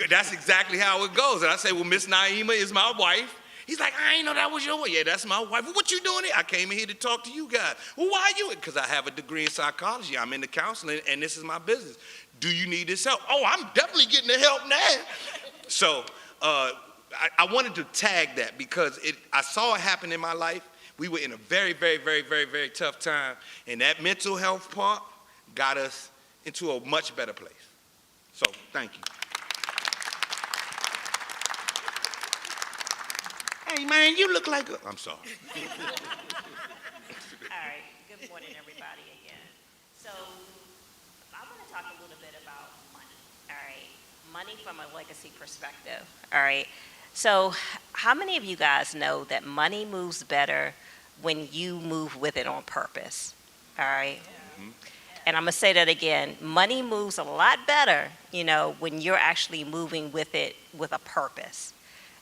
that's exactly how it goes. And I say, well, Miss Naima is my wife. He's like, I ain't know that was your wife. Yeah, that's my wife. Well, what you doing here? I came in here to talk to you guys. Well, why are you? Because I have a degree in psychology. I'm into counseling, and this is my business. Do you need this help? Oh, I'm definitely getting the help now. So I wanted to tag that because I saw it happen in my life. We were in a very, very, very, very, very tough time, and that mental health part got us into a much better place. So, thank you. Hey, man, you look like a... I'm sorry. All right. Good morning, everybody, again. So, I want to talk a little bit about money, all right? Money from a legacy perspective, all right? So, how many of you guys know that money moves better when you move with it on purpose, all right? Mm-hmm. And I'm going to say that again. Money moves a lot better, when you're actually moving with it with a purpose,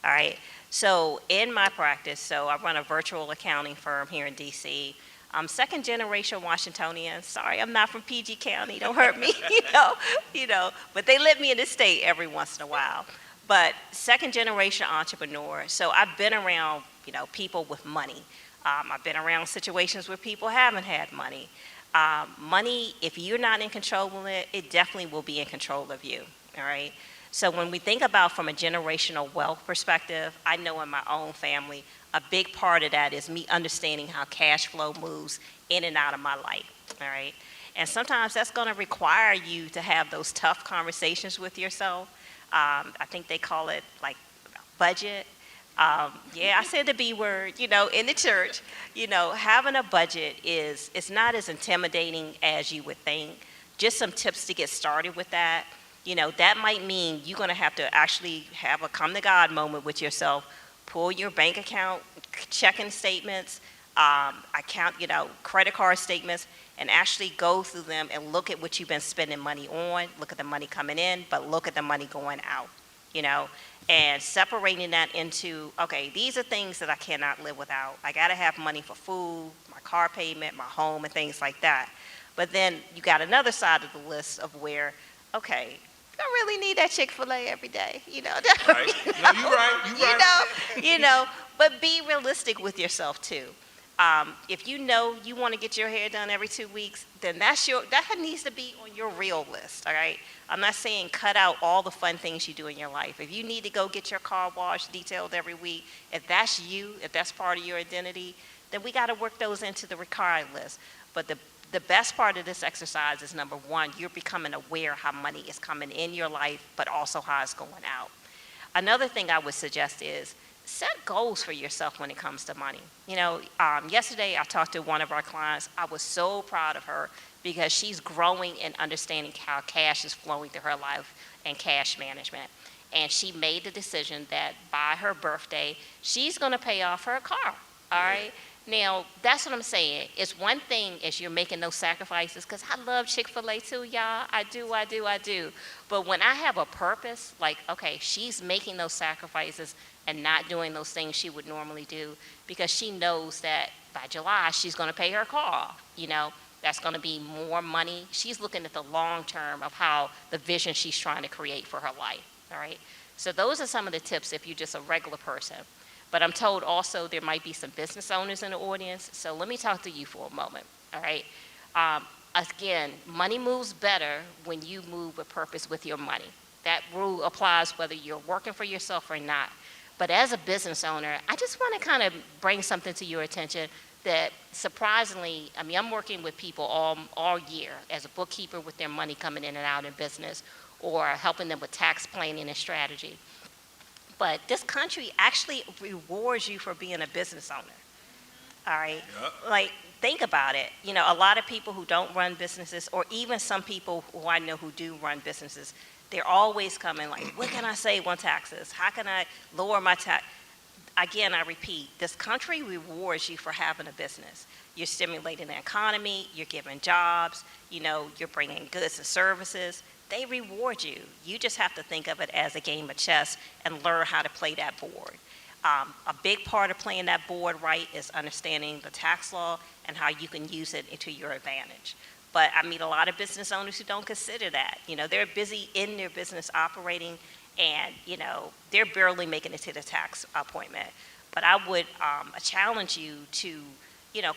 all right? So in my practice, I run a virtual accounting firm here in D.C. I'm second generation Washingtonian. Sorry, I'm not from PG County. Don't hurt me, But they let me in the state every once in a while. But second generation entrepreneur. So I've been around, people with money. I've been around situations where people haven't had money. Money, if you're not in control of it, it definitely will be in control of you, all right? So when we think about from a generational wealth perspective, I know in my own family, a big part of that is me understanding how cash flow moves in and out of my life, all right? And sometimes that's gonna require you to have those tough conversations with yourself. I think they call it like budget. Yeah, I said the B word, in the church, having a budget it's not as intimidating as you would think. Just some tips to get started with that. That might mean you're going to have to actually have a come to God moment with yourself. Pull your bank account, checking statements, credit card statements, and actually go through them and look at what you've been spending money on, look at the money coming in, but look at the money going out, and separating that into, okay, these are things that I cannot live without. I got to have money for food, my car payment, my home, and things like that. But then you got another side of the list of where, okay, I don't really need that Chick-fil-A every day, Right. No, you're right. But be realistic with yourself too. If you want to get your hair done every 2 weeks, then that needs to be on your real list, all right? I'm not saying cut out all the fun things you do in your life. If you need to go get your car washed, detailed every week, if that's you, if that's part of your identity, then we got to work those into the required list. But the best part of this exercise is, number one, you're becoming aware how money is coming in your life, but also how it's going out. Another thing I would suggest is set goals for yourself when it comes to money. Yesterday I talked to one of our clients. I was so proud of her because she's growing and understanding how cash is flowing through her life and cash management. And she made the decision that by her birthday, she's going to pay off her car, all right? Now, that's what I'm saying. It's one thing as you're making those sacrifices, because I love Chick-fil-A too, y'all. I do. But when I have a purpose, like, okay, she's making those sacrifices and not doing those things she would normally do because she knows that by July, she's going to pay her car off, That's going to be more money. She's looking at the long term of how the vision she's trying to create for her life, all right? So those are some of the tips if you're just a regular person. But I'm told also there might be some business owners in the audience, so let me talk to you for a moment, all right? Again, money moves better when you move with purpose with your money. That rule applies whether you're working for yourself or not. But as a business owner, I just want to kind of bring something to your attention that surprisingly, I'm working with people all year as a bookkeeper with their money coming in and out in business or helping them with tax planning and strategy. But this country actually rewards you for being a business owner, all right? Yep. Like, think about it. A lot of people who don't run businesses, or even some people who I know who do run businesses, they're always coming like, what can I save on taxes? How can I lower my tax? Again, I repeat, this country rewards you for having a business. You're stimulating the economy, you're giving jobs, you're bringing goods and services. They reward you. You just have to think of it as a game of chess and learn how to play that board. A big part of playing that board right is understanding the tax law and how you can use it to your advantage. But I meet a lot of business owners who don't consider that. They're busy in their business operating and, they're barely making it to the tax appointment. But I would challenge you to,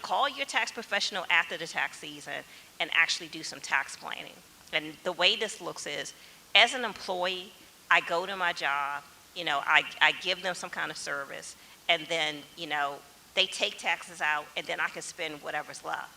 call your tax professional after the tax season and actually do some tax planning. And the way this looks is, as an employee, I go to my job, I give them some kind of service, and then, they take taxes out, and then I can spend whatever's left.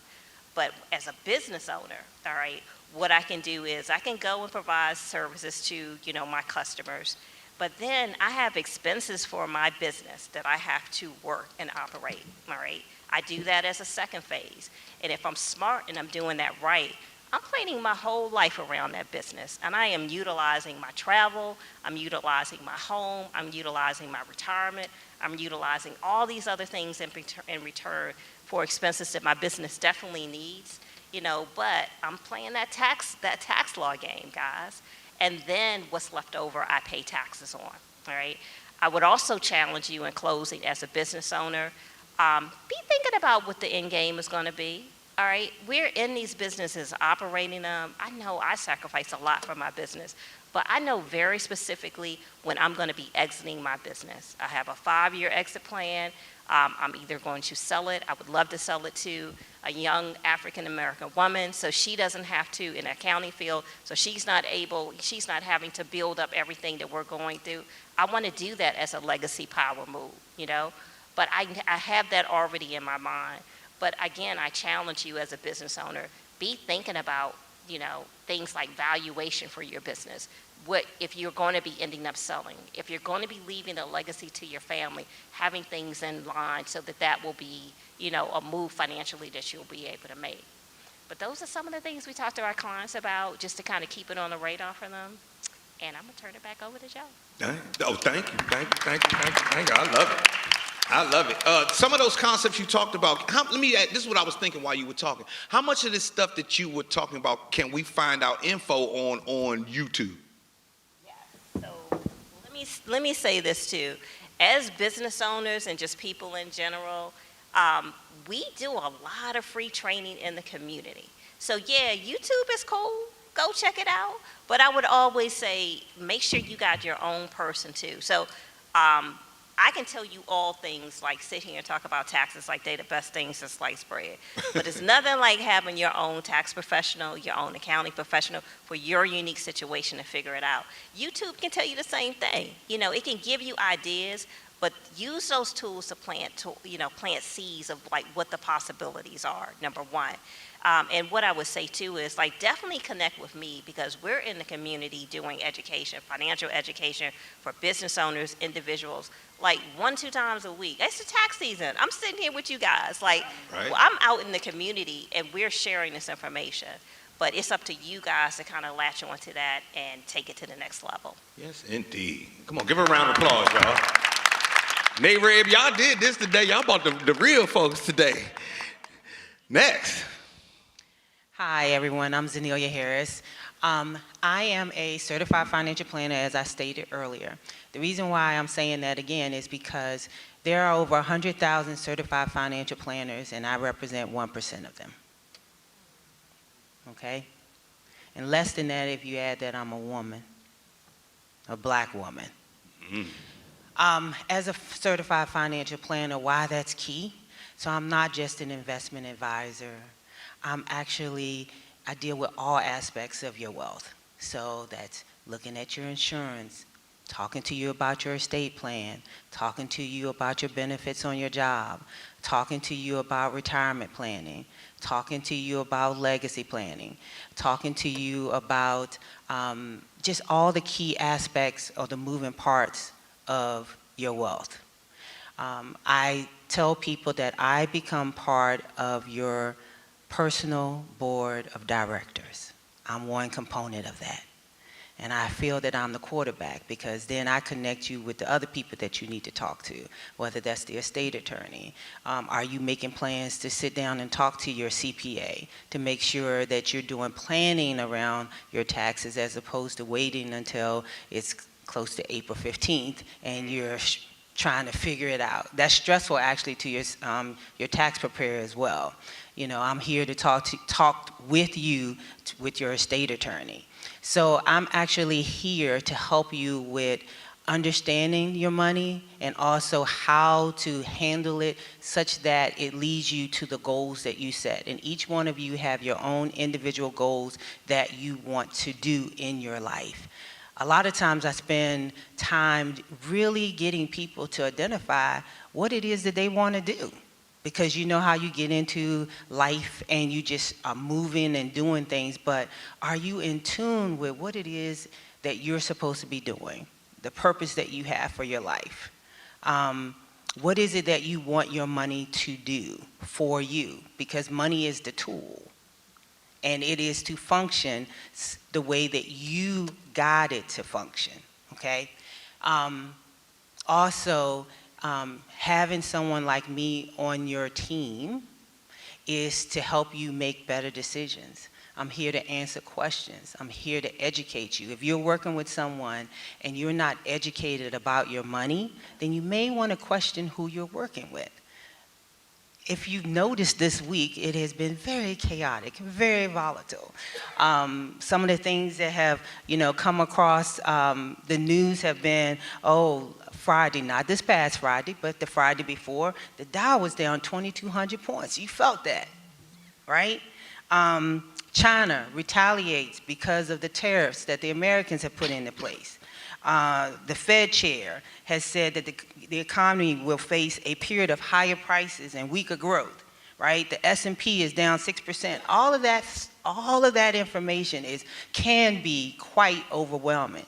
But as a business owner, all right, what I can do is I can go and provide services to, my customers, but then I have expenses for my business that I have to work and operate, all right? I do that as a second phase. And if I'm smart and I'm doing that right, I'm planning my whole life around that business, and I am utilizing my travel, I'm utilizing my home, I'm utilizing my retirement, I'm utilizing all these other things in return for expenses that my business definitely needs, but I'm playing that tax law game, guys, and then what's left over I pay taxes on, all right? I would also challenge you in closing as a business owner, be thinking about what the end game is going to be. All right, we're in these businesses, operating them. I know I sacrifice a lot for my business, but I know very specifically when I'm going to be exiting my business. I have a 5-year exit plan. I'm either going to sell it. I would love to sell it to a young African-American woman so she doesn't have to, in the accounting field, so she's not having to build up everything that we're going through. I want to do that as a legacy power move, but I have that already in my mind. But again, I challenge you as a business owner, be thinking about, things like valuation for your business. What if you're going to be ending up selling? If you're going to be leaving a legacy to your family, having things in line so that will be, a move financially that you'll be able to make. But those are some of the things we talk to our clients about just to kind of keep it on the radar for them. And I'm going to turn it back over to Joe. Oh, thank you. I love it. Some of those concepts you talked about, this is what I was thinking while you were talking. How much of this stuff that you were talking about can we find out info on YouTube? Yeah, so let me say this too. As business owners and just people in general, we do a lot of free training in the community. So yeah, YouTube is cool. Go check it out. But I would always say, make sure you got your own person too. So I can tell you all things, like sit here and talk about taxes like they're the best things since sliced bread. But it's nothing like having your own tax professional, your own accounting professional for your unique situation to figure it out. YouTube can tell you the same thing. It can give you ideas, but use those tools to plant seeds of like what the possibilities are, number one. And what I would say too is definitely connect with me, because we're in the community doing education, financial education for business owners, individuals, 1-2 times a week. It's the tax season. I'm sitting here with you guys. Right. I'm out in the community and we're sharing this information. But it's up to you guys to kind of latch onto that and take it to the next level. Yes, indeed. Come on, give her a round of applause, y'all. NAREB, y'all did this today. Y'all brought the real folks today. Next. Hi, everyone. I'm Zenelia Harris. I am a certified financial planner, as I stated earlier. The reason why I'm saying that again is because there are over 100,000 certified financial planners, and I represent 1% of them. Okay? And less than that if you add that I'm a woman, a black woman. As a certified financial planner, why that's key? So I'm not just an investment advisor. I deal with all aspects of your wealth. So that's looking at your insurance, talking to you about your estate plan, talking to you about your benefits on your job, talking to you about retirement planning, talking to you about legacy planning, talking to you about just all the key aspects of the moving parts of your wealth. I tell people that I become part of your personal board of directors. I'm one component of that. And I feel that I'm the quarterback, because then I connect you with the other people that you need to talk to, whether that's the estate attorney. Are you making plans to sit down and talk to your CPA to make sure that you're doing planning around your taxes, as opposed to waiting until it's close to April 15th and you're trying to figure it out? That's stressful actually to your tax preparer as well. I'm here to talk with you, with your estate attorney. So I'm actually here to help you with understanding your money and also how to handle it such that it leads you to the goals that you set. And each one of you have your own individual goals that you want to do in your life. A lot of times I spend time really getting people to identify what it is that they want to do. Because you know how you get into life and you just are moving and doing things, but are you in tune with what it is that you're supposed to be doing? The purpose that you have for your life. What is it that you want your money to do for you? Because money is the tool. And it is to function the way that you guide it to function, okay? Also, having someone like me on your team is to help you make better decisions. I'm here to answer questions. I'm here to educate you. If you're working with someone and you're not educated about your money, then you may want to question who you're working with. If you've noticed this week, it has been very chaotic, very volatile. Some of the things that have, come across the news have been, Friday, not this past Friday, but the Friday before, the Dow was down 2,200 points. You felt that, right? China retaliates because of the tariffs that the Americans have put into place. The Fed chair has said that the economy will face a period of higher prices and weaker growth, right? The S&P is down 6%. All of that information can be quite overwhelming.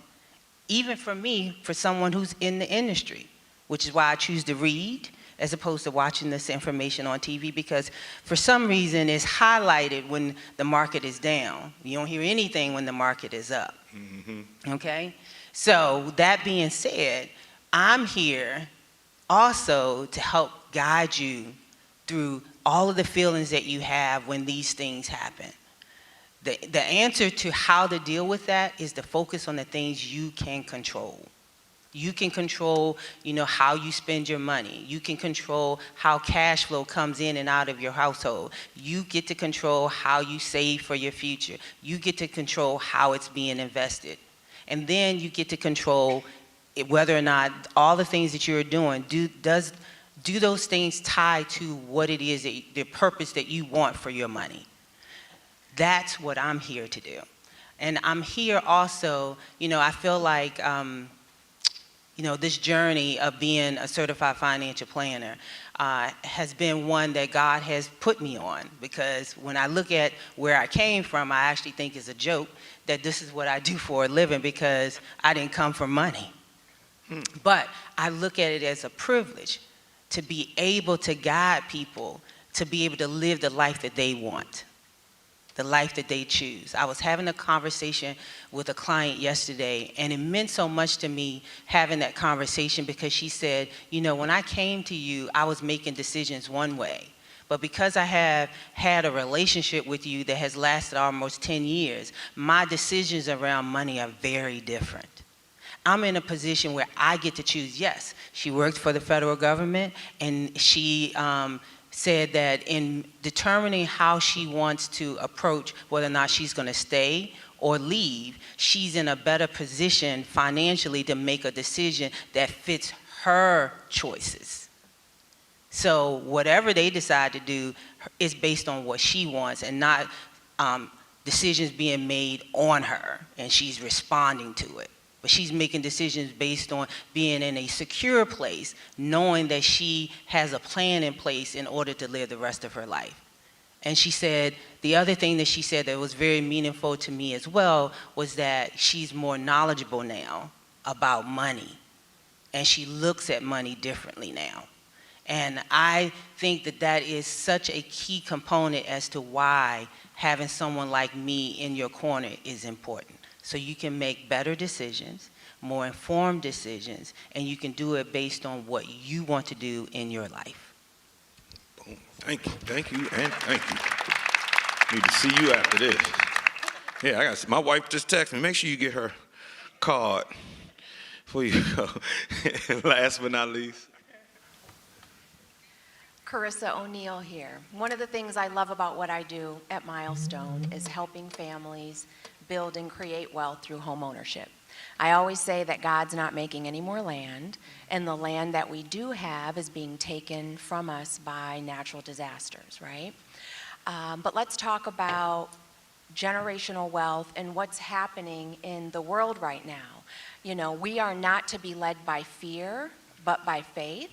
Even for me, for someone who's in the industry, which is why I choose to read as opposed to watching this information on TV, because for some reason it's highlighted when the market is down. You don't hear anything when the market is up, okay? So that being said, I'm here also to help guide you through all of the feelings that you have when these things happen. The answer to how to deal with that is to focus on the things you can control. You can control, how you spend your money. You can control how cash flow comes in and out of your household. You get to control how you save for your future. You get to control how it's being invested. And then you get to control whether or not all the things that you're doing, do those things tie to what it is, the purpose that you want for your money. That's what I'm here to do. And I'm here also, I feel like, this journey of being a certified financial planner has been one that God has put me on, because when I look at where I came from, I actually think it's a joke that this is what I do for a living, because I didn't come from money. But I look at it as a privilege to be able to guide people to be able to live the life that they want, the life that they choose. I was having a conversation with a client yesterday, and it meant so much to me having that conversation, because she said, when I came to you, I was making decisions one way. But because I have had a relationship with you that has lasted almost 10 years, my decisions around money are very different. I'm in a position where I get to choose. Yes, she worked for the federal government, and she said that in determining how she wants to approach whether or not she's going to stay or leave, she's in a better position financially to make a decision that fits her choices. So whatever they decide to do is based on what she wants, and not decisions being made on her and she's responding to it. But she's making decisions based on being in a secure place, knowing that she has a plan in place in order to live the rest of her life. And she said, the other thing that she said that was very meaningful to me as well was that she's more knowledgeable now about money, and she looks at money differently now. And I think that that is such a key component as to why having someone like me in your corner is important. So you can make better decisions, more informed decisions, and you can do it based on what you want to do in your life. Boom. Thank you, and thank you. Need to see you after this. Yeah, my wife just texted me. Make sure you get her card before you go. Last but not least. Carissa O'Neill here. One of the things I love about what I do at Milestone is helping families build and create wealth through home ownership. I always say that God's not making any more land, and the land that we do have is being taken from us by natural disasters, right? But let's talk about generational wealth and what's happening in the world right now. You know, we are not to be led by fear, but by faith.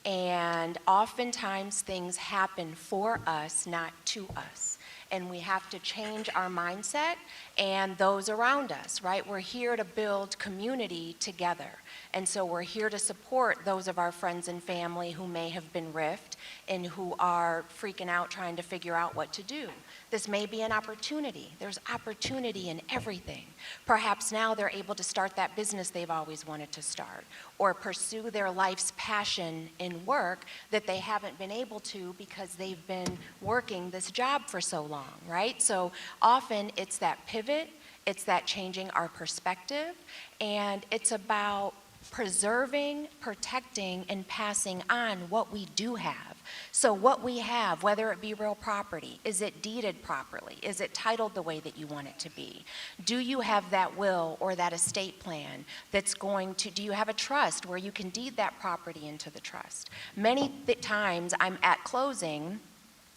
And oftentimes things happen for us, not to us. And we have to change our mindset and those around us, right? We're here to build community together. And so we're here to support those of our friends and family who may have been riffed and who are freaking out trying to figure out what to do. This may be an opportunity. There's opportunity in everything. Perhaps now they're able to start that business they've always wanted to start, or pursue their life's passion in work that they haven't been able to because they've been working this job for so long, right? So often it's that pivot, it's that changing our perspective, and it's about preserving, protecting, and passing on what we do have. So what we have, whether it be real property, is it deeded properly? Is it titled the way that you want it to be? Do you have that will or that estate plan that's going to, do you have a trust where you can deed that property into the trust? Many times I'm at closing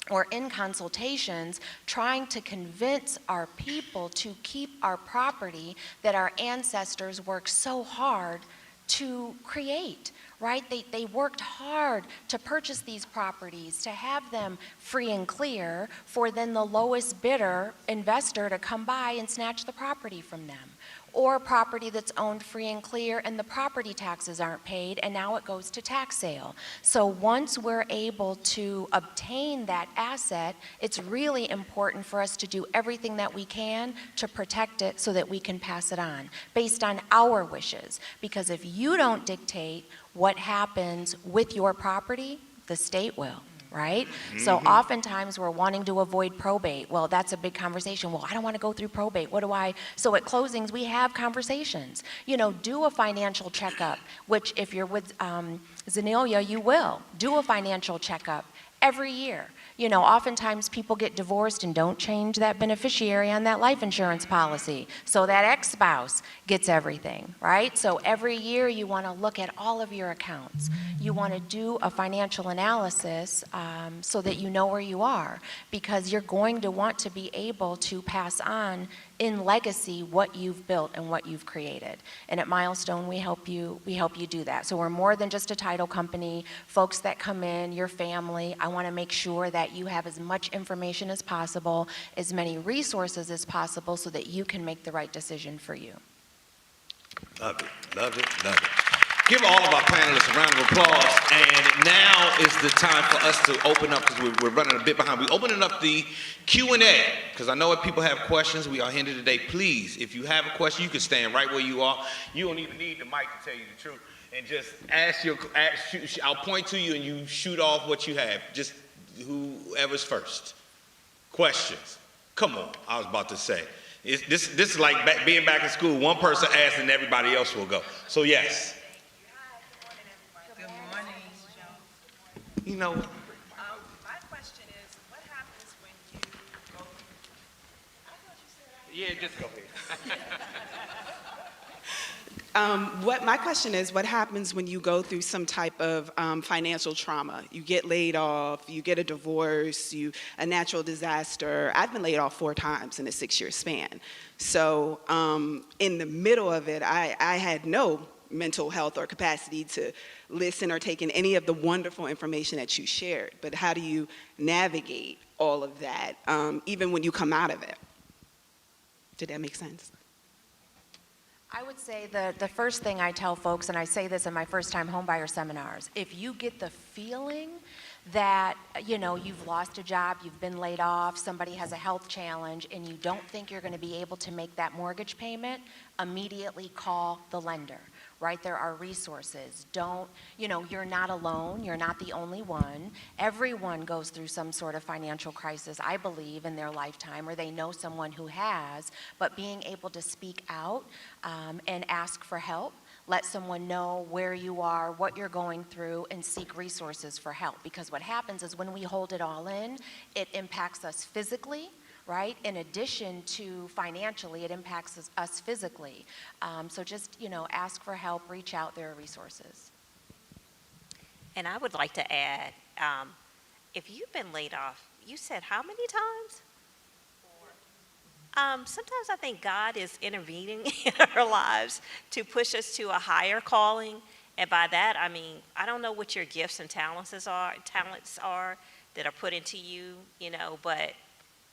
or in consultations trying to convince our people to keep our property that our ancestors worked so hard to create, right? They worked hard to purchase these properties, to have them free and clear for then the lowest bidder investor to come by and snatch the property from them. Or property that's owned free and clear and the property taxes aren't paid and now it goes to tax sale. So once we're able to obtain that asset, it's really important for us to do everything that we can to protect it so that we can pass it on based on our wishes. Because if you don't dictate what happens with your property, the state will. Right? Mm-hmm. So oftentimes we're wanting to avoid probate. Well, that's a big conversation. Well, I don't want to go through probate. What do I? So at closings, we have conversations. You know, do a financial checkup, which if you're with Zenelia, you will. Do a financial checkup every year. You know, oftentimes people get divorced and don't change that beneficiary on that life insurance policy. So that ex-spouse gets everything, right? So every year you want to look at all of your accounts. You want to do a financial analysis so that you know where you are, because you're going to want to be able to pass on in legacy what you've built and what you've created. And at Milestone, we help you do that. So we're more than just a title company. Folks that come in, your family, I want to make sure that you have as much information as possible, as many resources as possible so that you can make the right decision for you. Love it, love it, love it. Give all of our panelists a round of applause. And now is the time for us to open up, because we're running a bit behind. We're opening up the Q&A, because I know if people have questions, we are here today. Please, if you have a question, you can stand right where you are. You don't even need the mic to tell you the truth. And just I'll point to you and you shoot off what you have. Just whoever's first. Questions. Come on, I was about to say. This is like being back in school. One person asks and everybody else will go. So yes. You know, my question is, what happens when you go through, I thought you said yeah, just go ahead. my question is, what happens when you go through some type of financial trauma? You get laid off, you get a divorce, a natural disaster. I've been laid off 4 times in a 6-year span. So in the middle of it, I had no mental health or capacity to listen or take in any of the wonderful information that you shared. But how do you navigate all of that, even when you come out of it? Did that make sense? I would say the first thing I tell folks, and I say this in my first-time homebuyer seminars, if you get the feeling that, you know, you've lost a job, you've been laid off, somebody has a health challenge, and you don't think you're going to be able to make that mortgage payment, immediately call the lender. Right? There are resources. You're not alone. You're not the only one. Everyone goes through some sort of financial crisis, I believe, in their lifetime, or they know someone who has. But being able to speak out and ask for help, let someone know where you are, what you're going through, and seek resources for help. Because what happens is when we hold it all in, it impacts us physically, right? In addition to financially, it impacts us physically. So just, ask for help, reach out, there are resources. And I would like to add, if you've been laid off, you said how many times? Sometimes I think God is intervening in our lives to push us to a higher calling. And by that, I mean, I don't know what your gifts and talents are that are put into you, but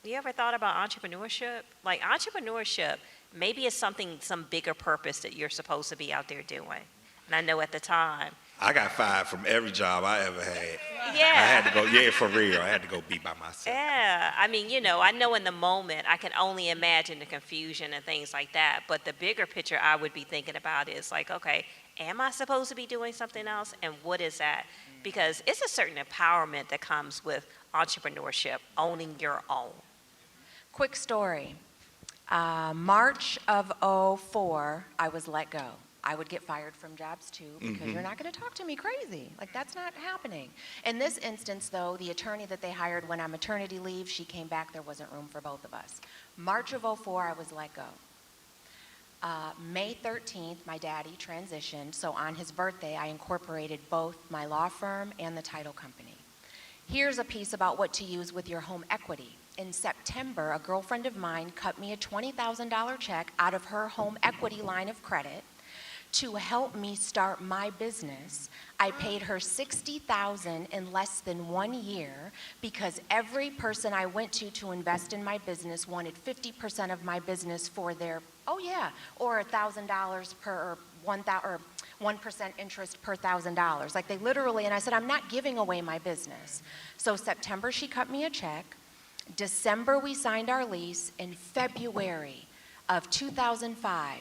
you ever thought about entrepreneurship? Like entrepreneurship, maybe it's some bigger purpose that you're supposed to be out there doing. And I know at the time, I got fired from every job I ever had. Yeah. I had to go, for real. I had to go be by myself. Yeah, I mean, I know in the moment I can only imagine the confusion and things like that. But the bigger picture I would be thinking about is like, okay, am I supposed to be doing something else? And what is that? Because it's a certain empowerment that comes with entrepreneurship, owning your own. Quick story. March of '04, I was let go. I would get fired from jobs too because you're not going to talk to me crazy. Like, that's not happening. In this instance, though, the attorney that they hired went on maternity leave. She came back. There wasn't room for both of us. March of '04, I was let go. May 13th, my daddy transitioned. So on his birthday, I incorporated both my law firm and the title company. Here's a piece about what to use with your home equity. In September, a girlfriend of mine cut me a $20,000 check out of her home equity line of credit to help me start my business. I paid her $60,000 in less than 1 year because every person I went to invest in my business wanted 50% of my business for their, or $1,000 per, or 1% interest per $1,000. Like they literally, and I said, I'm not giving away my business. So September, she cut me a check. December, we signed our lease. In February of 2005,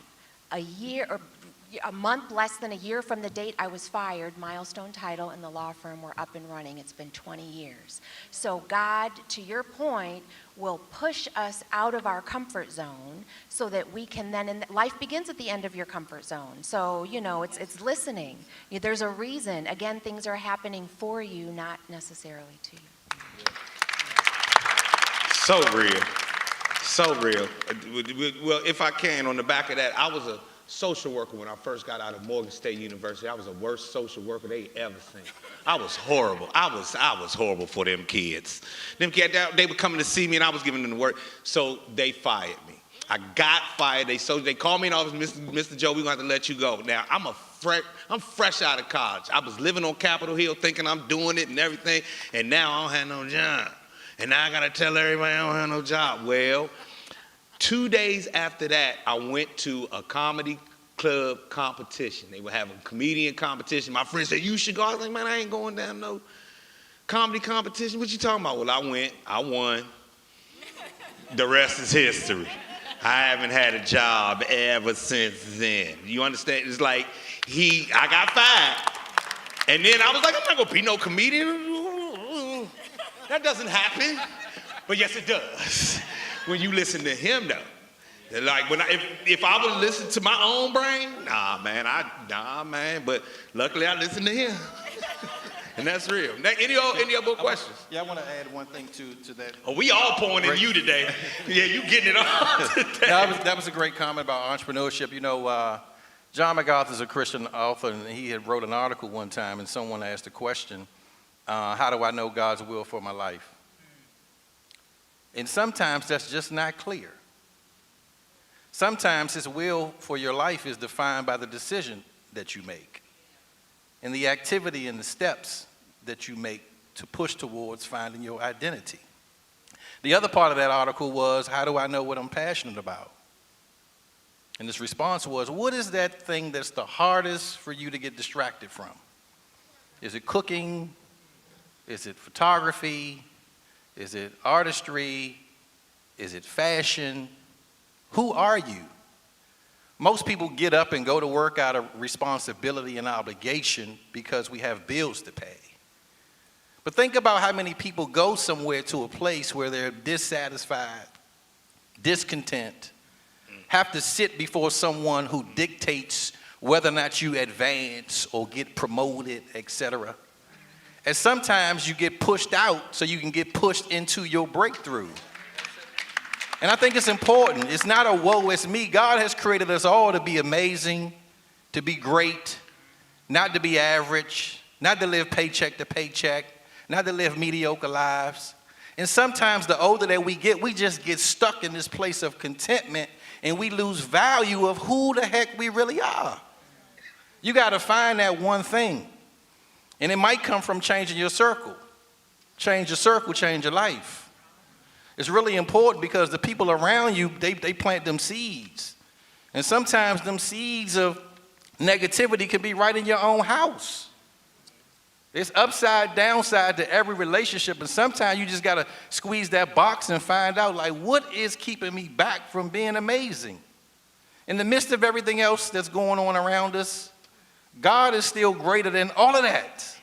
a month less than a year from the date I was fired, Milestone Title and the law firm were up and running. It's been 20 years. So God, to your point, will push us out of our comfort zone so that we can then, and life begins at the end of your comfort zone. So, it's listening. There's a reason. Again, things are happening for you, not necessarily to you. So real. So real. Well, if I can, on the back of that, I was a social worker when I first got out of Morgan State University. I was the worst social worker they ever seen. I was horrible. I was horrible for them kids. Them kids, they were coming to see me and I was giving them the work. So they fired me. I got fired. They called me in the office, Mr. Joe, we're going to have to let you go. Now, I'm fresh out of college. I was living on Capitol Hill thinking I'm doing it and everything, and now I don't have no job. And now I got to tell everybody I don't have no job. Well, 2 days after that, I went to a comedy club competition. They were having a comedian competition. My friend said, you should go. I was like, man, I ain't going down no comedy competition. What you talking about? Well, I went. I won. The rest is history. I haven't had a job ever since then. You understand? It's like I got fired. And then I was like, I'm not going to be no comedian. That doesn't happen. But yes, it does. When you listen to him, though. Like, if I would listen to my own brain, nah, man. But luckily, I listened to him. And that's real. Now, any other questions? I want to add one thing to that. Oh, we all pouring in you today. Yeah, you getting it all today. That was a great comment about entrepreneurship. John MacArthur is a Christian author, and he had wrote an article one time, and someone asked a question, how do I know God's will for my life? And sometimes that's just not clear. Sometimes his will for your life is defined by the decision that you make and the activity and the steps that you make to push towards finding your identity. The other part of that article was, how do I know what I'm passionate about? And his response was, what is that thing that's the hardest for you to get distracted from? Is it cooking? Is it photography? Is it artistry? Is it fashion? Who are you? Most people get up and go to work out of responsibility and obligation because we have bills to pay. But think about how many people go somewhere to a place where they're dissatisfied, discontent, have to sit before someone who dictates whether or not you advance or get promoted, etc. And sometimes you get pushed out so you can get pushed into your breakthrough. And I think it's important. It's not a woe, it's me. God has created us all to be amazing, to be great, not to be average, not to live paycheck to paycheck, not to live mediocre lives. And sometimes the older that we just get stuck in this place of contentment and we lose value of who the heck we really are. You got to find that one thing. And it might come from changing your circle. Change your circle, change your life. It's really important because the people around you, they plant them seeds. And sometimes them seeds of negativity can be right in your own house. It's upside, downside to every relationship. And sometimes you just got to squeeze that box and find out, like, what is keeping me back from being amazing? In the midst of everything else that's going on around us, God is still greater than all of that.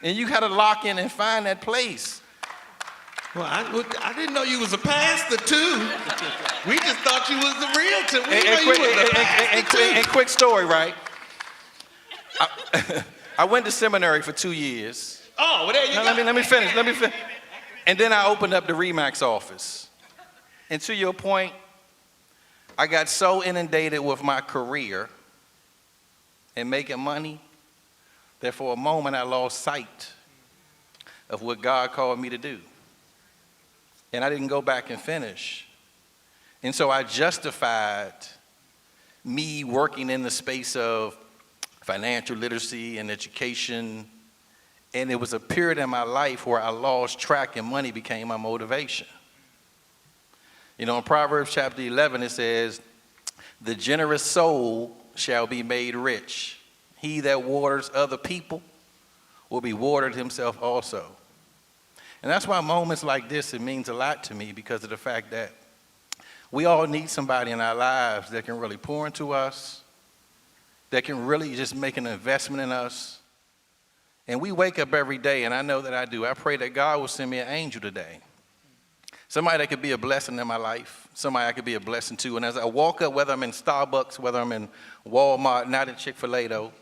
And you got to lock in and find that place. Well, I didn't know you was a pastor, too. We just thought you was the real too. We didn't know you was a pastor, too. And quick story, right? I went to seminary for 2 years. Oh, well, there you go. Let me finish. And then I opened up the RE/MAX office. And to your point, I got so inundated with my career and making money that for a moment I lost sight of what God called me to do. And I didn't go back and finish. And so I justified me working in the space of financial literacy and education. And it was a period in my life where I lost track and money became my motivation. You know, in Proverbs chapter 11, it says, "The generous soul shall be made rich. He that waters other people will be watered himself also." And that's why moments like this, it means a lot to me because of the fact that we all need somebody in our lives that can really pour into us, that can really just make an investment in us. And we wake up every day, and I know that I do. I pray that God will send me an angel today. Somebody that could be a blessing in my life, somebody I could be a blessing to. And as I walk up, whether I'm in Starbucks, whether I'm in Walmart, not in Chick-fil-A though,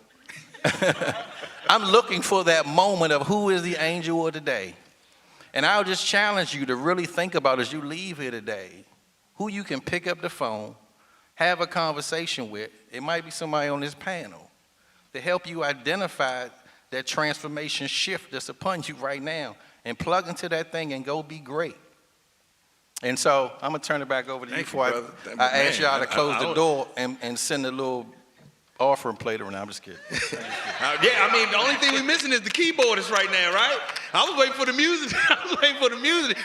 I'm looking for that moment of who is the angel of today. And I'll just challenge you to really think about as you leave here today, who you can pick up the phone, have a conversation with. It might be somebody on this panel to help you identify that transformation shift that's upon you right now and plug into that thing and go be great. And so I'm going to turn it back over to you before I ask y'all to close the door and send a little offering plate around. I'm just kidding. Yeah, I mean, the only thing we're missing is the keyboardist right now, right? I was waiting for the music.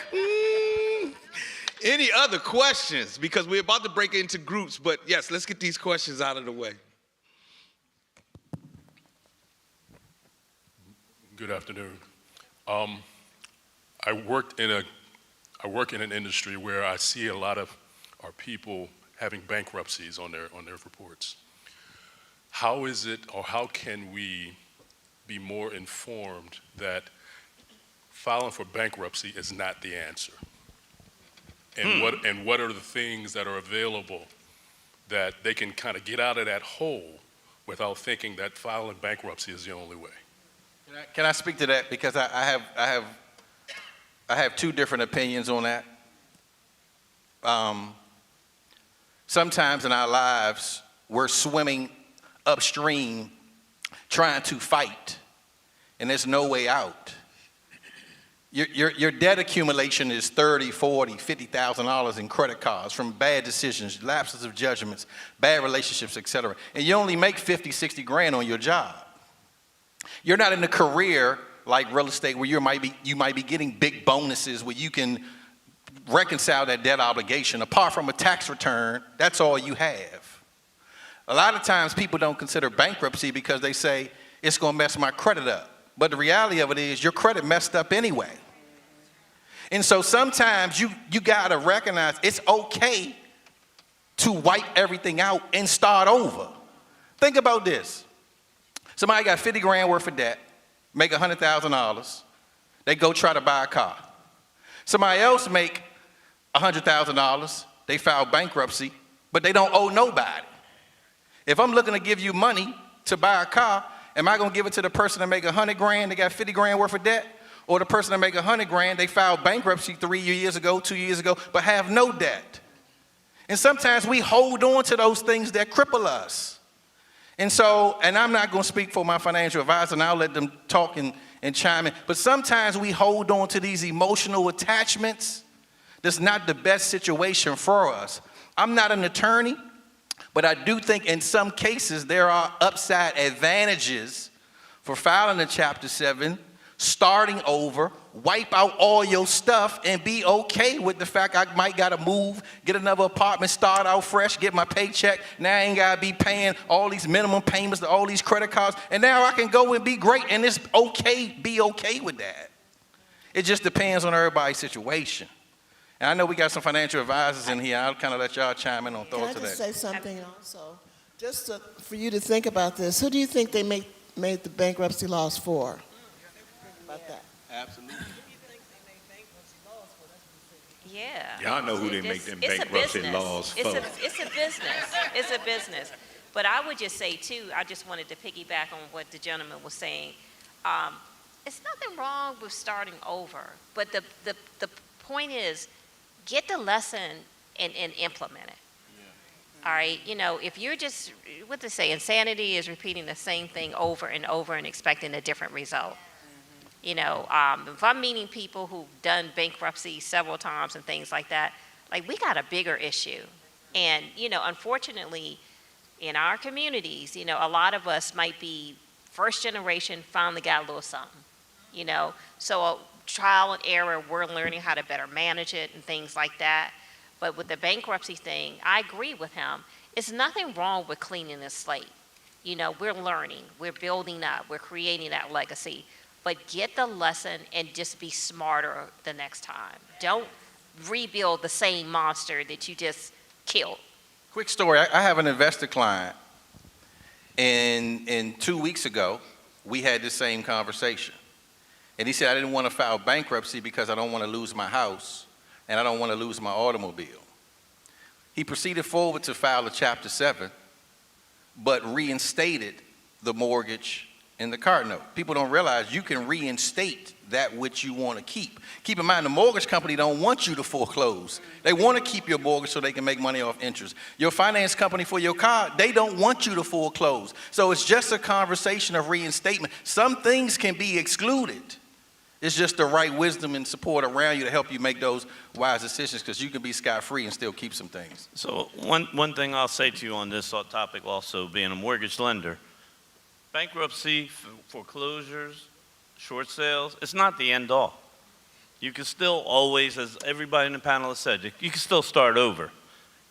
Any other questions? Because we're about to break into groups, but yes, let's get these questions out of the way. Good afternoon. I work in an industry where I see a lot of our people having bankruptcies on their reports. How is it, or how can we be more informed that filing for bankruptcy is not the answer? And what are the things that are available that they can kind of get out of that hole without thinking that filing bankruptcy is the only way? Can I speak to that? Because I have two different opinions on that. Sometimes in our lives, we're swimming upstream trying to fight, and there's no way out. Your debt accumulation is $30,000, $40,000, $50,000 in credit cards from bad decisions, lapses of judgments, bad relationships, etc. And you only make 50, 60 grand on your job. You're not in a career like real estate where you might be getting big bonuses where you can reconcile that debt obligation. Apart from a tax return, that's all you have. A lot of times people don't consider bankruptcy because they say it's going to mess my credit up. But the reality of it is your credit messed up anyway. And so sometimes you got to recognize it's okay to wipe everything out and start over. Think about this. Somebody got 50 grand worth of debt, make $100,000. They go try to buy a car. Somebody else make $100,000. They file bankruptcy, but they don't owe nobody. If I'm looking to give you money to buy a car, am I going to give it to the person that make 100 grand, that got 50 grand worth of debt? Or the person that make $100,000, they filed bankruptcy 3 years ago, 2 years ago, but have no debt. And sometimes we hold on to those things that cripple us. And so, and I'm not going to speak for my financial advisor, and I'll let them talk and chime in, but sometimes we hold on to these emotional attachments that's not the best situation for us. I'm not an attorney, but I do think in some cases there are upside advantages for filing a Chapter 7, starting over, wipe out all your stuff, and be okay with the fact I might gotta move, get another apartment, start out fresh, get my paycheck. Now I ain't gotta be paying all these minimum payments to all these credit cards, and now I can go and be great, and it's okay, be okay with that. It just depends on everybody's situation. And I know we got some financial advisors in here. I'll kind of let y'all chime in on thoughts of that. Can I just say something also? Just for you to think about this, who do you think they made the bankruptcy laws for? About that. Absolutely. Yeah. Y'all know who they make them bankruptcy laws for. It's a business. It's a business. But I would just say, too, I just wanted to piggyback on what the gentleman was saying. It's nothing wrong with starting over. But the point is, get the lesson and implement it. All right, you know, if you're just, what to say, insanity is repeating the same thing over and over and expecting a different result. You know, if I'm meeting people who've done bankruptcy several times and things like that, like, we got a bigger issue. And, you know, unfortunately, in our communities, you know, a lot of us might be first generation, finally got a little something, you know. So trial and error, we're learning how to better manage it and things like that. But with the bankruptcy thing, I agree with him. It's nothing wrong with cleaning the slate. You know, we're learning, we're building up, we're creating that legacy. But get the lesson and just be smarter the next time. Don't rebuild the same monster that you just killed. Quick story, I have an investor client, and 2 weeks ago, we had the same conversation. And he said, I didn't want to file bankruptcy because I don't want to lose my house and I don't want to lose my automobile. He proceeded forward to file a Chapter 7, but reinstated the mortgage and the car note. People don't realize you can reinstate that which you want to keep. Keep in mind, the mortgage company don't want you to foreclose. They want to keep your mortgage so they can make money off interest. Your finance company for your car, they don't want you to foreclose. So it's just a conversation of reinstatement. Some things can be excluded. It's just the right wisdom and support around you to help you make those wise decisions, because you can be scot-free and still keep some things. So one thing I'll say to you on this topic also, being a mortgage lender, bankruptcy, foreclosures, short sales, it's not the end all. You can still always, as everybody in the panel has said, you can still start over.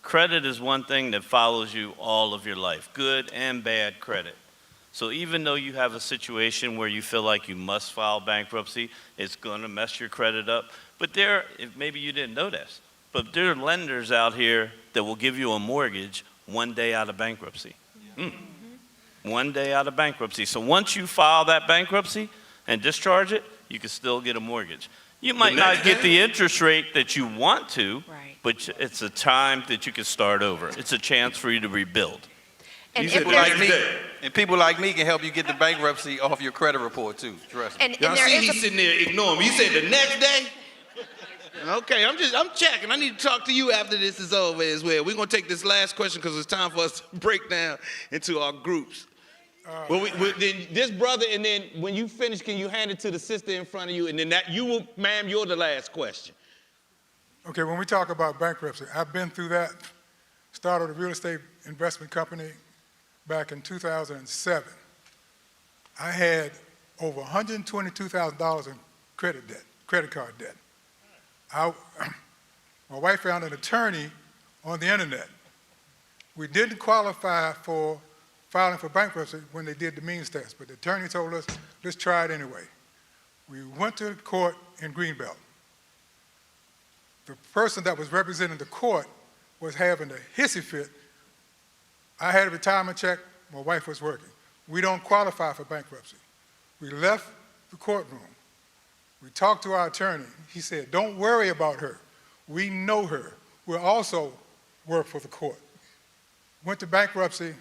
Credit is one thing that follows you all of your life, good and bad credit. So even though you have a situation where you feel like you must file bankruptcy, it's going to mess your credit up. But maybe you didn't know this, but there are lenders out here that will give you a mortgage one day out of bankruptcy. One day out of bankruptcy. So once you file that bankruptcy and discharge it, you can still get a mortgage. You might not get the interest rate that you want to, but it's a time that you can start over. It's a chance for you to rebuild. And people like me can help you get the bankruptcy off your credit report too. Trust me. Y'all see he's sitting there ignoring me. You said the next day? Okay, I'm checking. I need to talk to you after this is over as well. We're going to take this last question because it's time for us to break down into our groups. Then this brother, and then when you finish, can you hand it to the sister in front of you? And then ma'am, you're the last question. Okay, when we talk about bankruptcy, I've been through that. Started a real estate investment company back in 2007. I had over $122,000 in credit card debt. My wife found an attorney on the internet. We didn't qualify for filing for bankruptcy when they did the means test, but the attorney told us, let's try it anyway. We went to the court in Greenbelt. The person that was representing the court was having a hissy fit. I had a retirement check, my wife was working. We don't qualify for bankruptcy. We left the courtroom. We talked to our attorney. He said, don't worry about her. We know her. We'll also work for the court. Went to bankruptcy.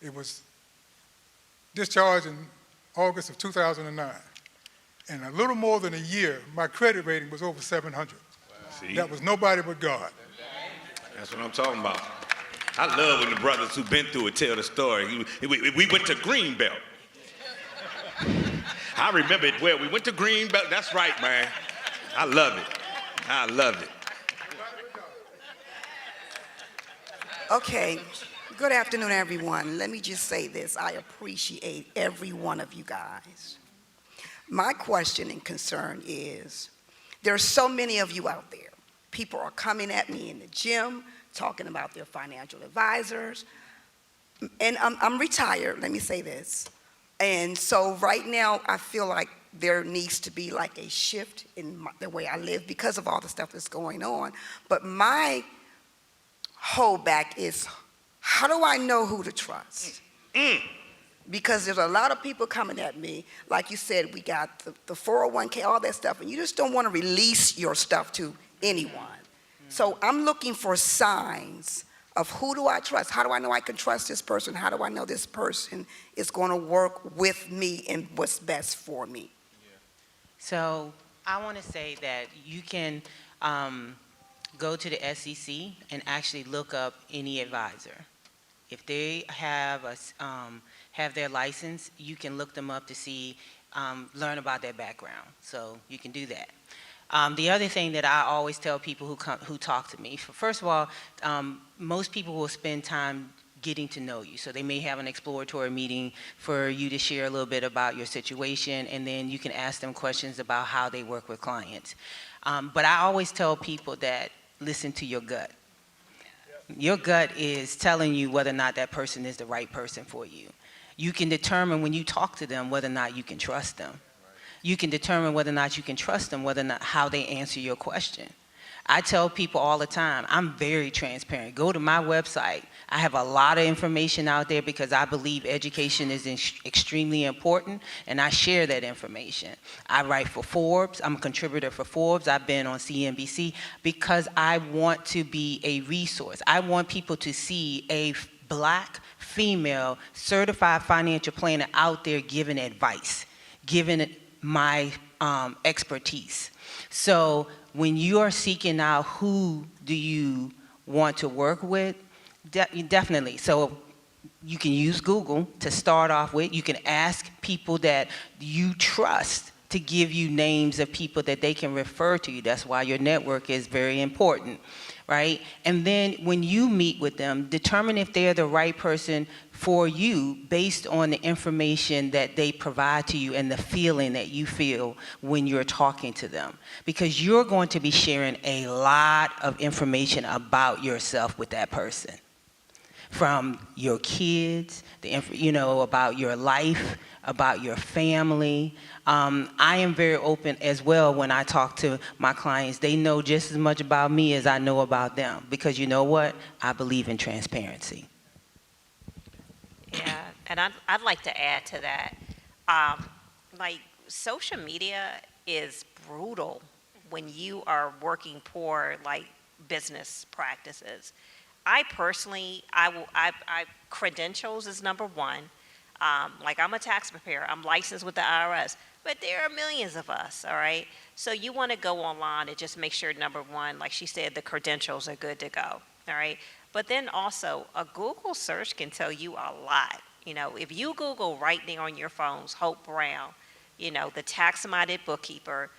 It was discharged in August of 2009. In a little more than a year, my credit rating was over 700. See? That was nobody but God. That's what I'm talking about. I love when the brothers who've been through it tell the story. We went to Greenbelt. I remember it well. We went to Greenbelt. That's right, man. I love it. I love it. Okay, good afternoon, everyone. Let me just say this. I appreciate every one of you guys. My question and concern is, there are so many of you out there. People are coming at me in the gym, talking about their financial advisors. And I'm retired, let me say this. And so right now, I feel like there needs to be like a shift in the way I live because of all the stuff that's going on. But my holdback is, how do I know who to trust? Because there's a lot of people coming at me. Like you said, we got the 401k, all that stuff, and you just don't want to release your stuff to anyone. So I'm looking for signs of who do I trust? How do I know I can trust this person? How do I know this person is going to work with me and what's best for me? So I want to say that you can go to the SEC and actually look up any advisor. If they have their license, you can look them up to see, learn about their background. So you can do that. The other thing that I always tell people who talk to me, first of all, most people will spend time getting to know you. So they may have an exploratory meeting for you to share a little bit about your situation, and then you can ask them questions about how they work with clients. But I always tell people that listen to your gut. Your gut is telling you whether or not that person is the right person for you. You can determine when you talk to them whether or not you can trust them. You can determine whether or not you can trust them, whether or not how they answer your question. I tell people all the time, I'm very transparent. Go to my website. I have a lot of information out there because I believe education is extremely important, and I share that information. I write for Forbes. I'm a contributor for Forbes. I've been on CNBC because I want to be a resource. I want people to see a Black, female, certified financial planner out there giving advice, giving my expertise. So when you are seeking out who do you want to work with, definitely. So you can use Google to start off with. You can ask people that you trust to give you names of people that they can refer to you. That's why your network is very important, right? And then when you meet with them, determine if they're the right person for you based on the information that they provide to you and the feeling that you feel when you're talking to them. Because you're going to be sharing a lot of information about yourself with that person. From your kids, about your life, about your family. I am very open as well when I talk to my clients. They know just as much about me as I know about them. Because you know what? I believe in transparency. Yeah, and I'd like to add to that. Like, social media is brutal when you are working for, like, business practices. I personally, credentials is number one. Like, I'm a tax preparer. I'm licensed with the IRS. But there are millions of us, all right? So you want to go online and just make sure, number one, like she said, the credentials are good to go, all right? But then also, a Google search can tell you a lot. You know, if you Google right there on your phones, Hope Brown, the tax-minded bookkeeper,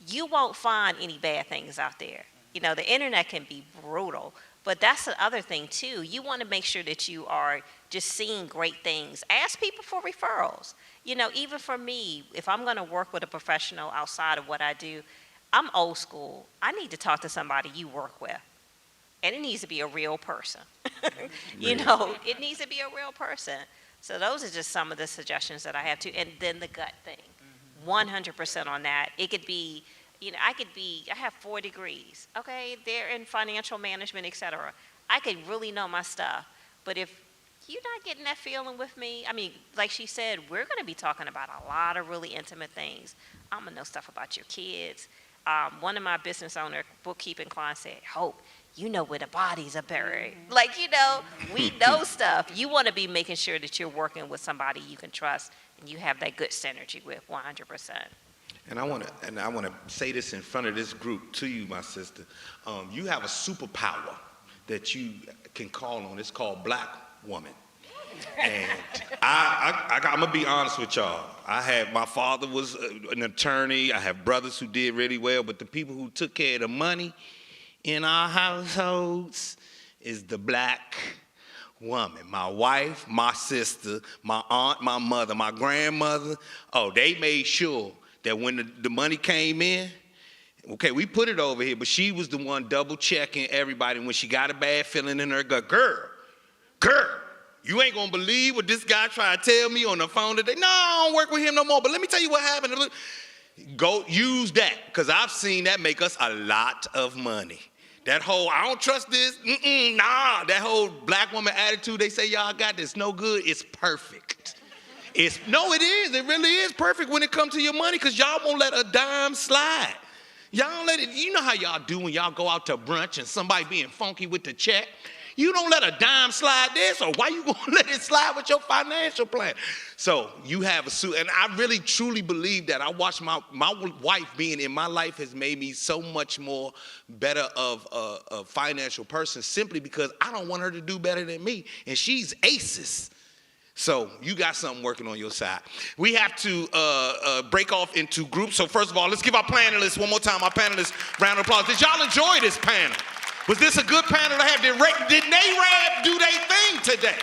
you won't find any bad things out there. The internet can be brutal. But that's the other thing, too. You want to make sure that you are just seeing great things. Ask people for referrals. Even for me, if I'm going to work with a professional outside of what I do, I'm old school. I need to talk to somebody you work with. And it needs to be a real person. It needs to be a real person. So those are just some of the suggestions that I have, too. And then the gut thing, 100% on that. It could be, I have 4 degrees, okay? They're in financial management, et cetera. I could really know my stuff. But if you're not getting that feeling with me, like she said, we're going to be talking about a lot of really intimate things. I'm going to know stuff about your kids. One of my business owner bookkeeping clients said, Hope, you know where the bodies are buried. Like, we know stuff. You want to be making sure that you're working with somebody you can trust and you have that good synergy with 100%. And I want to say this in front of this group to you, my sister. You have a superpower that you can call on. It's called black woman. And I'm gonna be honest with y'all. My father was an attorney. I have brothers who did really well, but the people who took care of the money in our households is the black woman. My wife, my sister, my aunt, my mother, my grandmother. Oh, they made sure that when the money came in, okay, we put it over here, but she was the one double checking everybody. When she got a bad feeling in her gut, girl, you ain't gonna believe what this guy tried to tell me on the phone today. No, I don't work with him no more, but let me tell you what happened. Go use that, because I've seen that make us a lot of money. That whole, I don't trust this, that whole black woman attitude they say y'all got that's no good, it's perfect. No, it is. It really is perfect when it comes to your money, because y'all won't let a dime slide. Y'all don't let it, you know how y'all do when y'all go out to brunch and somebody being funky with the check? You don't let a dime slide there, so why you gonna let it slide with your financial plan? So you have a suit, and I really truly believe that. I watched my wife being in my life has made me so much more better of a financial person, simply because I don't want her to do better than me, and she's aces. So you got something working on your side. We have to break off into groups. So first of all, let's give our panelists one more time, our panelists, round of applause. Did y'all enjoy this panel? Was this a good panel to have? Did NAREB do their thing today?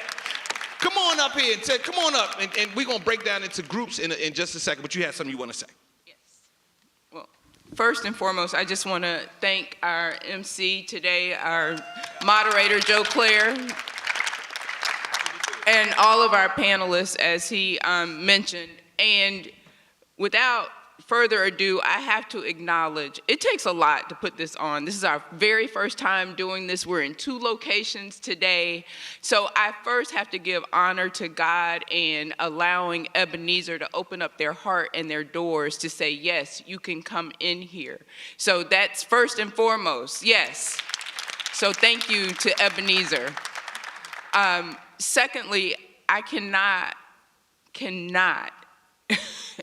Come on up here and come on up, and we're going to break down into groups in just a second, but you have something you want to say. Yes. Well, first and foremost, I just want to thank our MC today, our moderator, Joe Claire, and all of our panelists, as he mentioned. And without further ado, I have to acknowledge, it takes a lot to put this on. This is our very first time doing this. We're in 2 locations today. So I first have to give honor to God in allowing Ebenezer to open up their heart and their doors to say, yes, you can come in here. So that's first and foremost, yes. So thank you to Ebenezer. Secondly, I cannot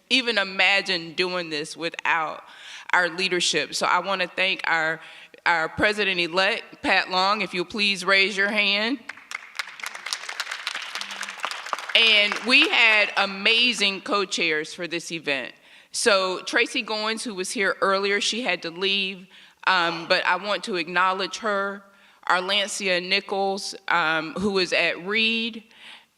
even imagine doing this without our leadership. So I want to thank our president-elect, Pat Long, if you'll please raise your hand. And we had amazing co-chairs for this event. So Tracy Goins, who was here earlier, she had to leave, but I want to acknowledge her. Our Lancia Nichols, who is at Reed.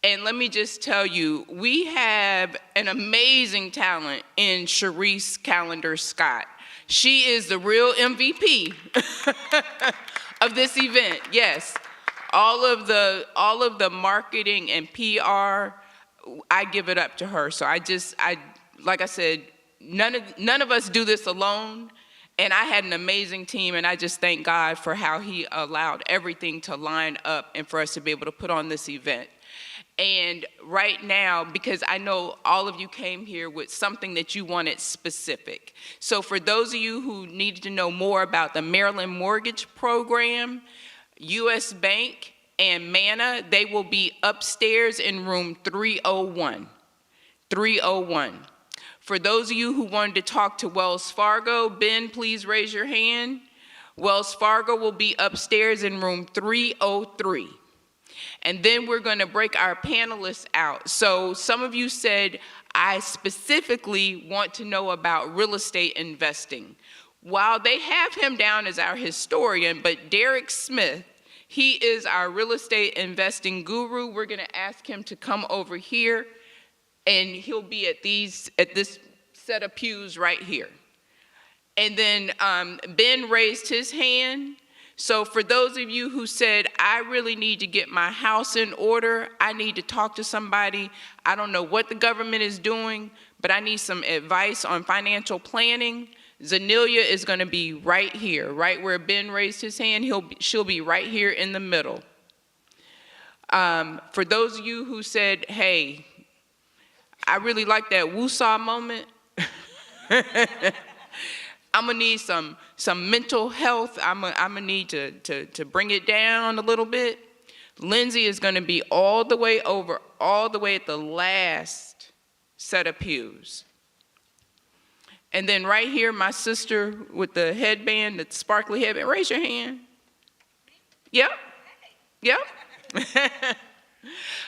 And let me just tell you, we have an amazing talent in Sharice Callender Scott. She is the real MVP of this event, yes. All of the marketing and PR, I give it up to her. So like I said, none of us do this alone. And I had an amazing team, and I just thank God for how he allowed everything to line up and for us to be able to put on this event. And right now, because I know all of you came here with something that you wanted specific. So for those of you who need to know more about the Maryland Mortgage Program, U.S. Bank, and Manna, they will be upstairs in room 301. 301. For those of you who wanted to talk to Wells Fargo, Ben, please raise your hand. Wells Fargo will be upstairs in room 303. And then we're going to break our panelists out. So some of you said, I specifically want to know about real estate investing. While they have him down as our historian, but Derek Smith, he is our real estate investing guru. We're going to ask him to come over here, and he'll be at this set of pews right here. And then Ben raised his hand. So for those of you who said, I really need to get my house in order, I need to talk to somebody, I don't know what the government is doing, but I need some advice on financial planning, Zanelia is going to be right here, right where Ben raised his hand. She'll be right here in the middle. For those of you who said, hey, I really like that woosah moment, I'm gonna need some mental health. I'm gonna need to bring it down a little bit. Lindsay is gonna be all the way over, all the way at the last set of pews. And then right here, my sister with the headband, the sparkly headband. Raise your hand. Yep. Yep.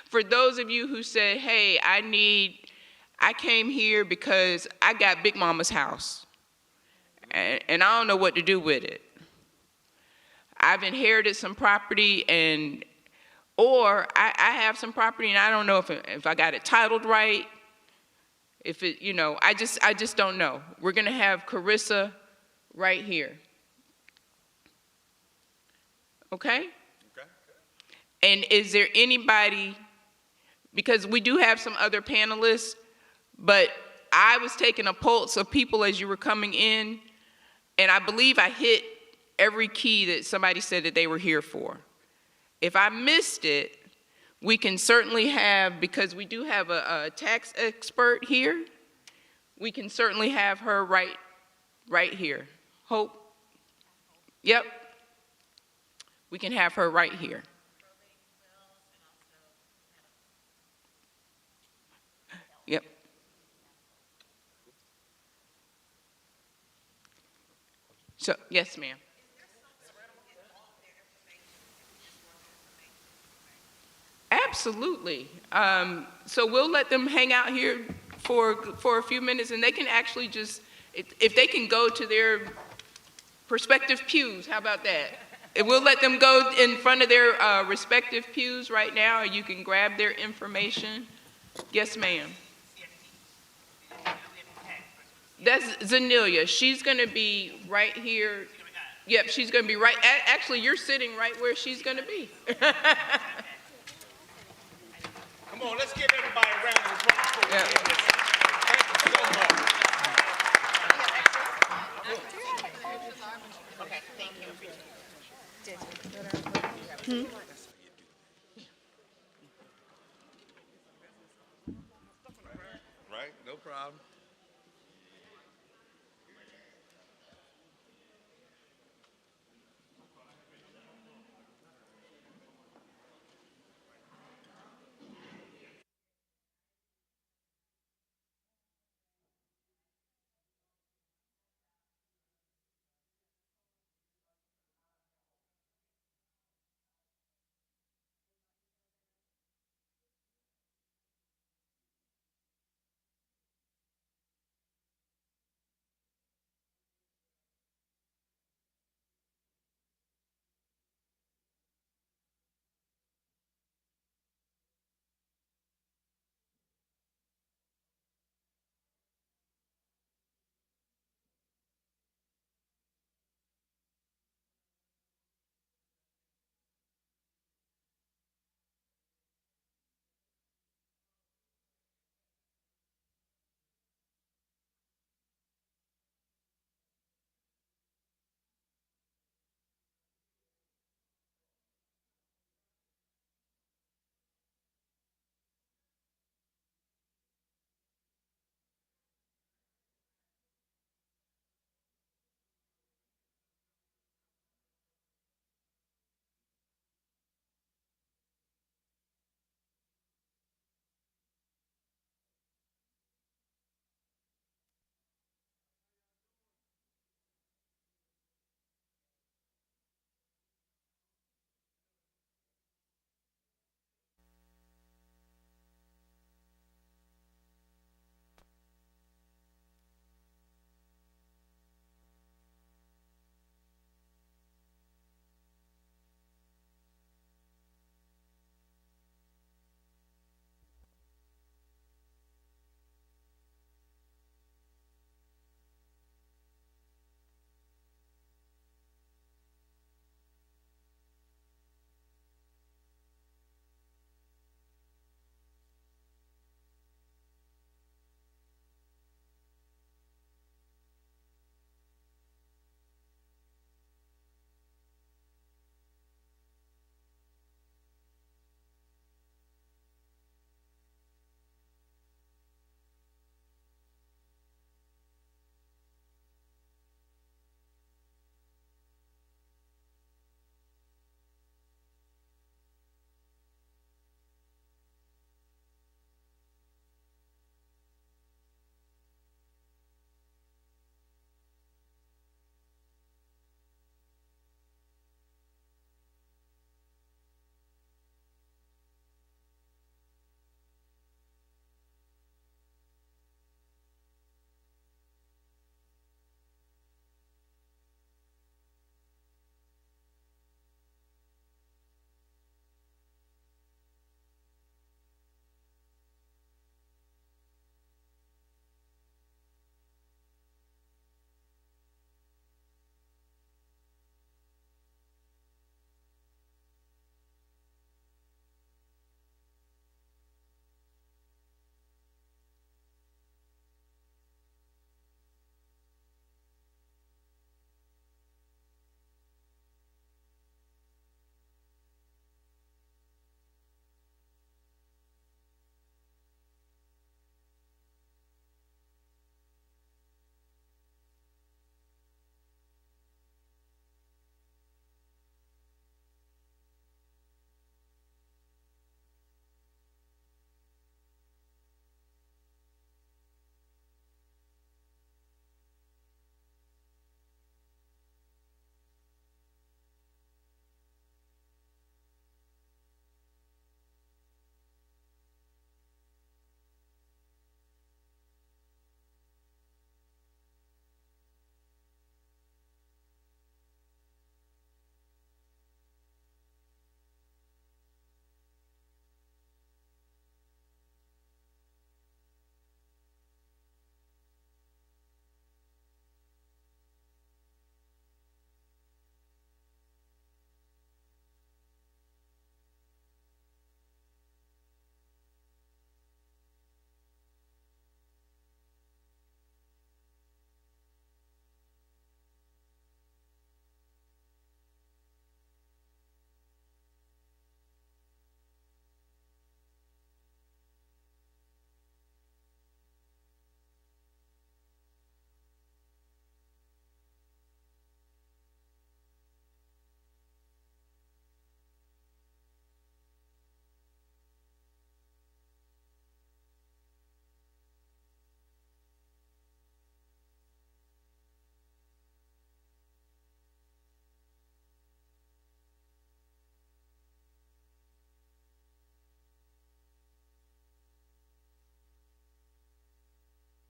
For those of you who said, hey, I came here because I got Big Mama's house, and I don't know what to do with it. I've inherited some property, or I have some property and I don't know if I got it titled right. If it, I just don't know. We're gonna have Carissa right here. Okay? Okay. And is there anybody, because we do have some other panelists, but I was taking a pulse of people as you were coming in, and I believe I hit every key that somebody said that they were here for. If I missed it, we can certainly have, because we do have a tax expert here, we can certainly have her right here. Hope? Yep. We can have her right here. Yep. So, yes, ma'am. Absolutely. So we'll let them hang out here for a few minutes, and they can actually just, if they can go to their respective pews, how about that? We'll let them go in front of their respective pews right now, and you can grab their information. Yes, ma'am. That's Zanelia. She's going to be right here. Yep, she's going to be right. Actually, you're sitting right where she's going to be. Come on, let's give everybody a round of applause. Yep. Thank you so much. Okay, thank you.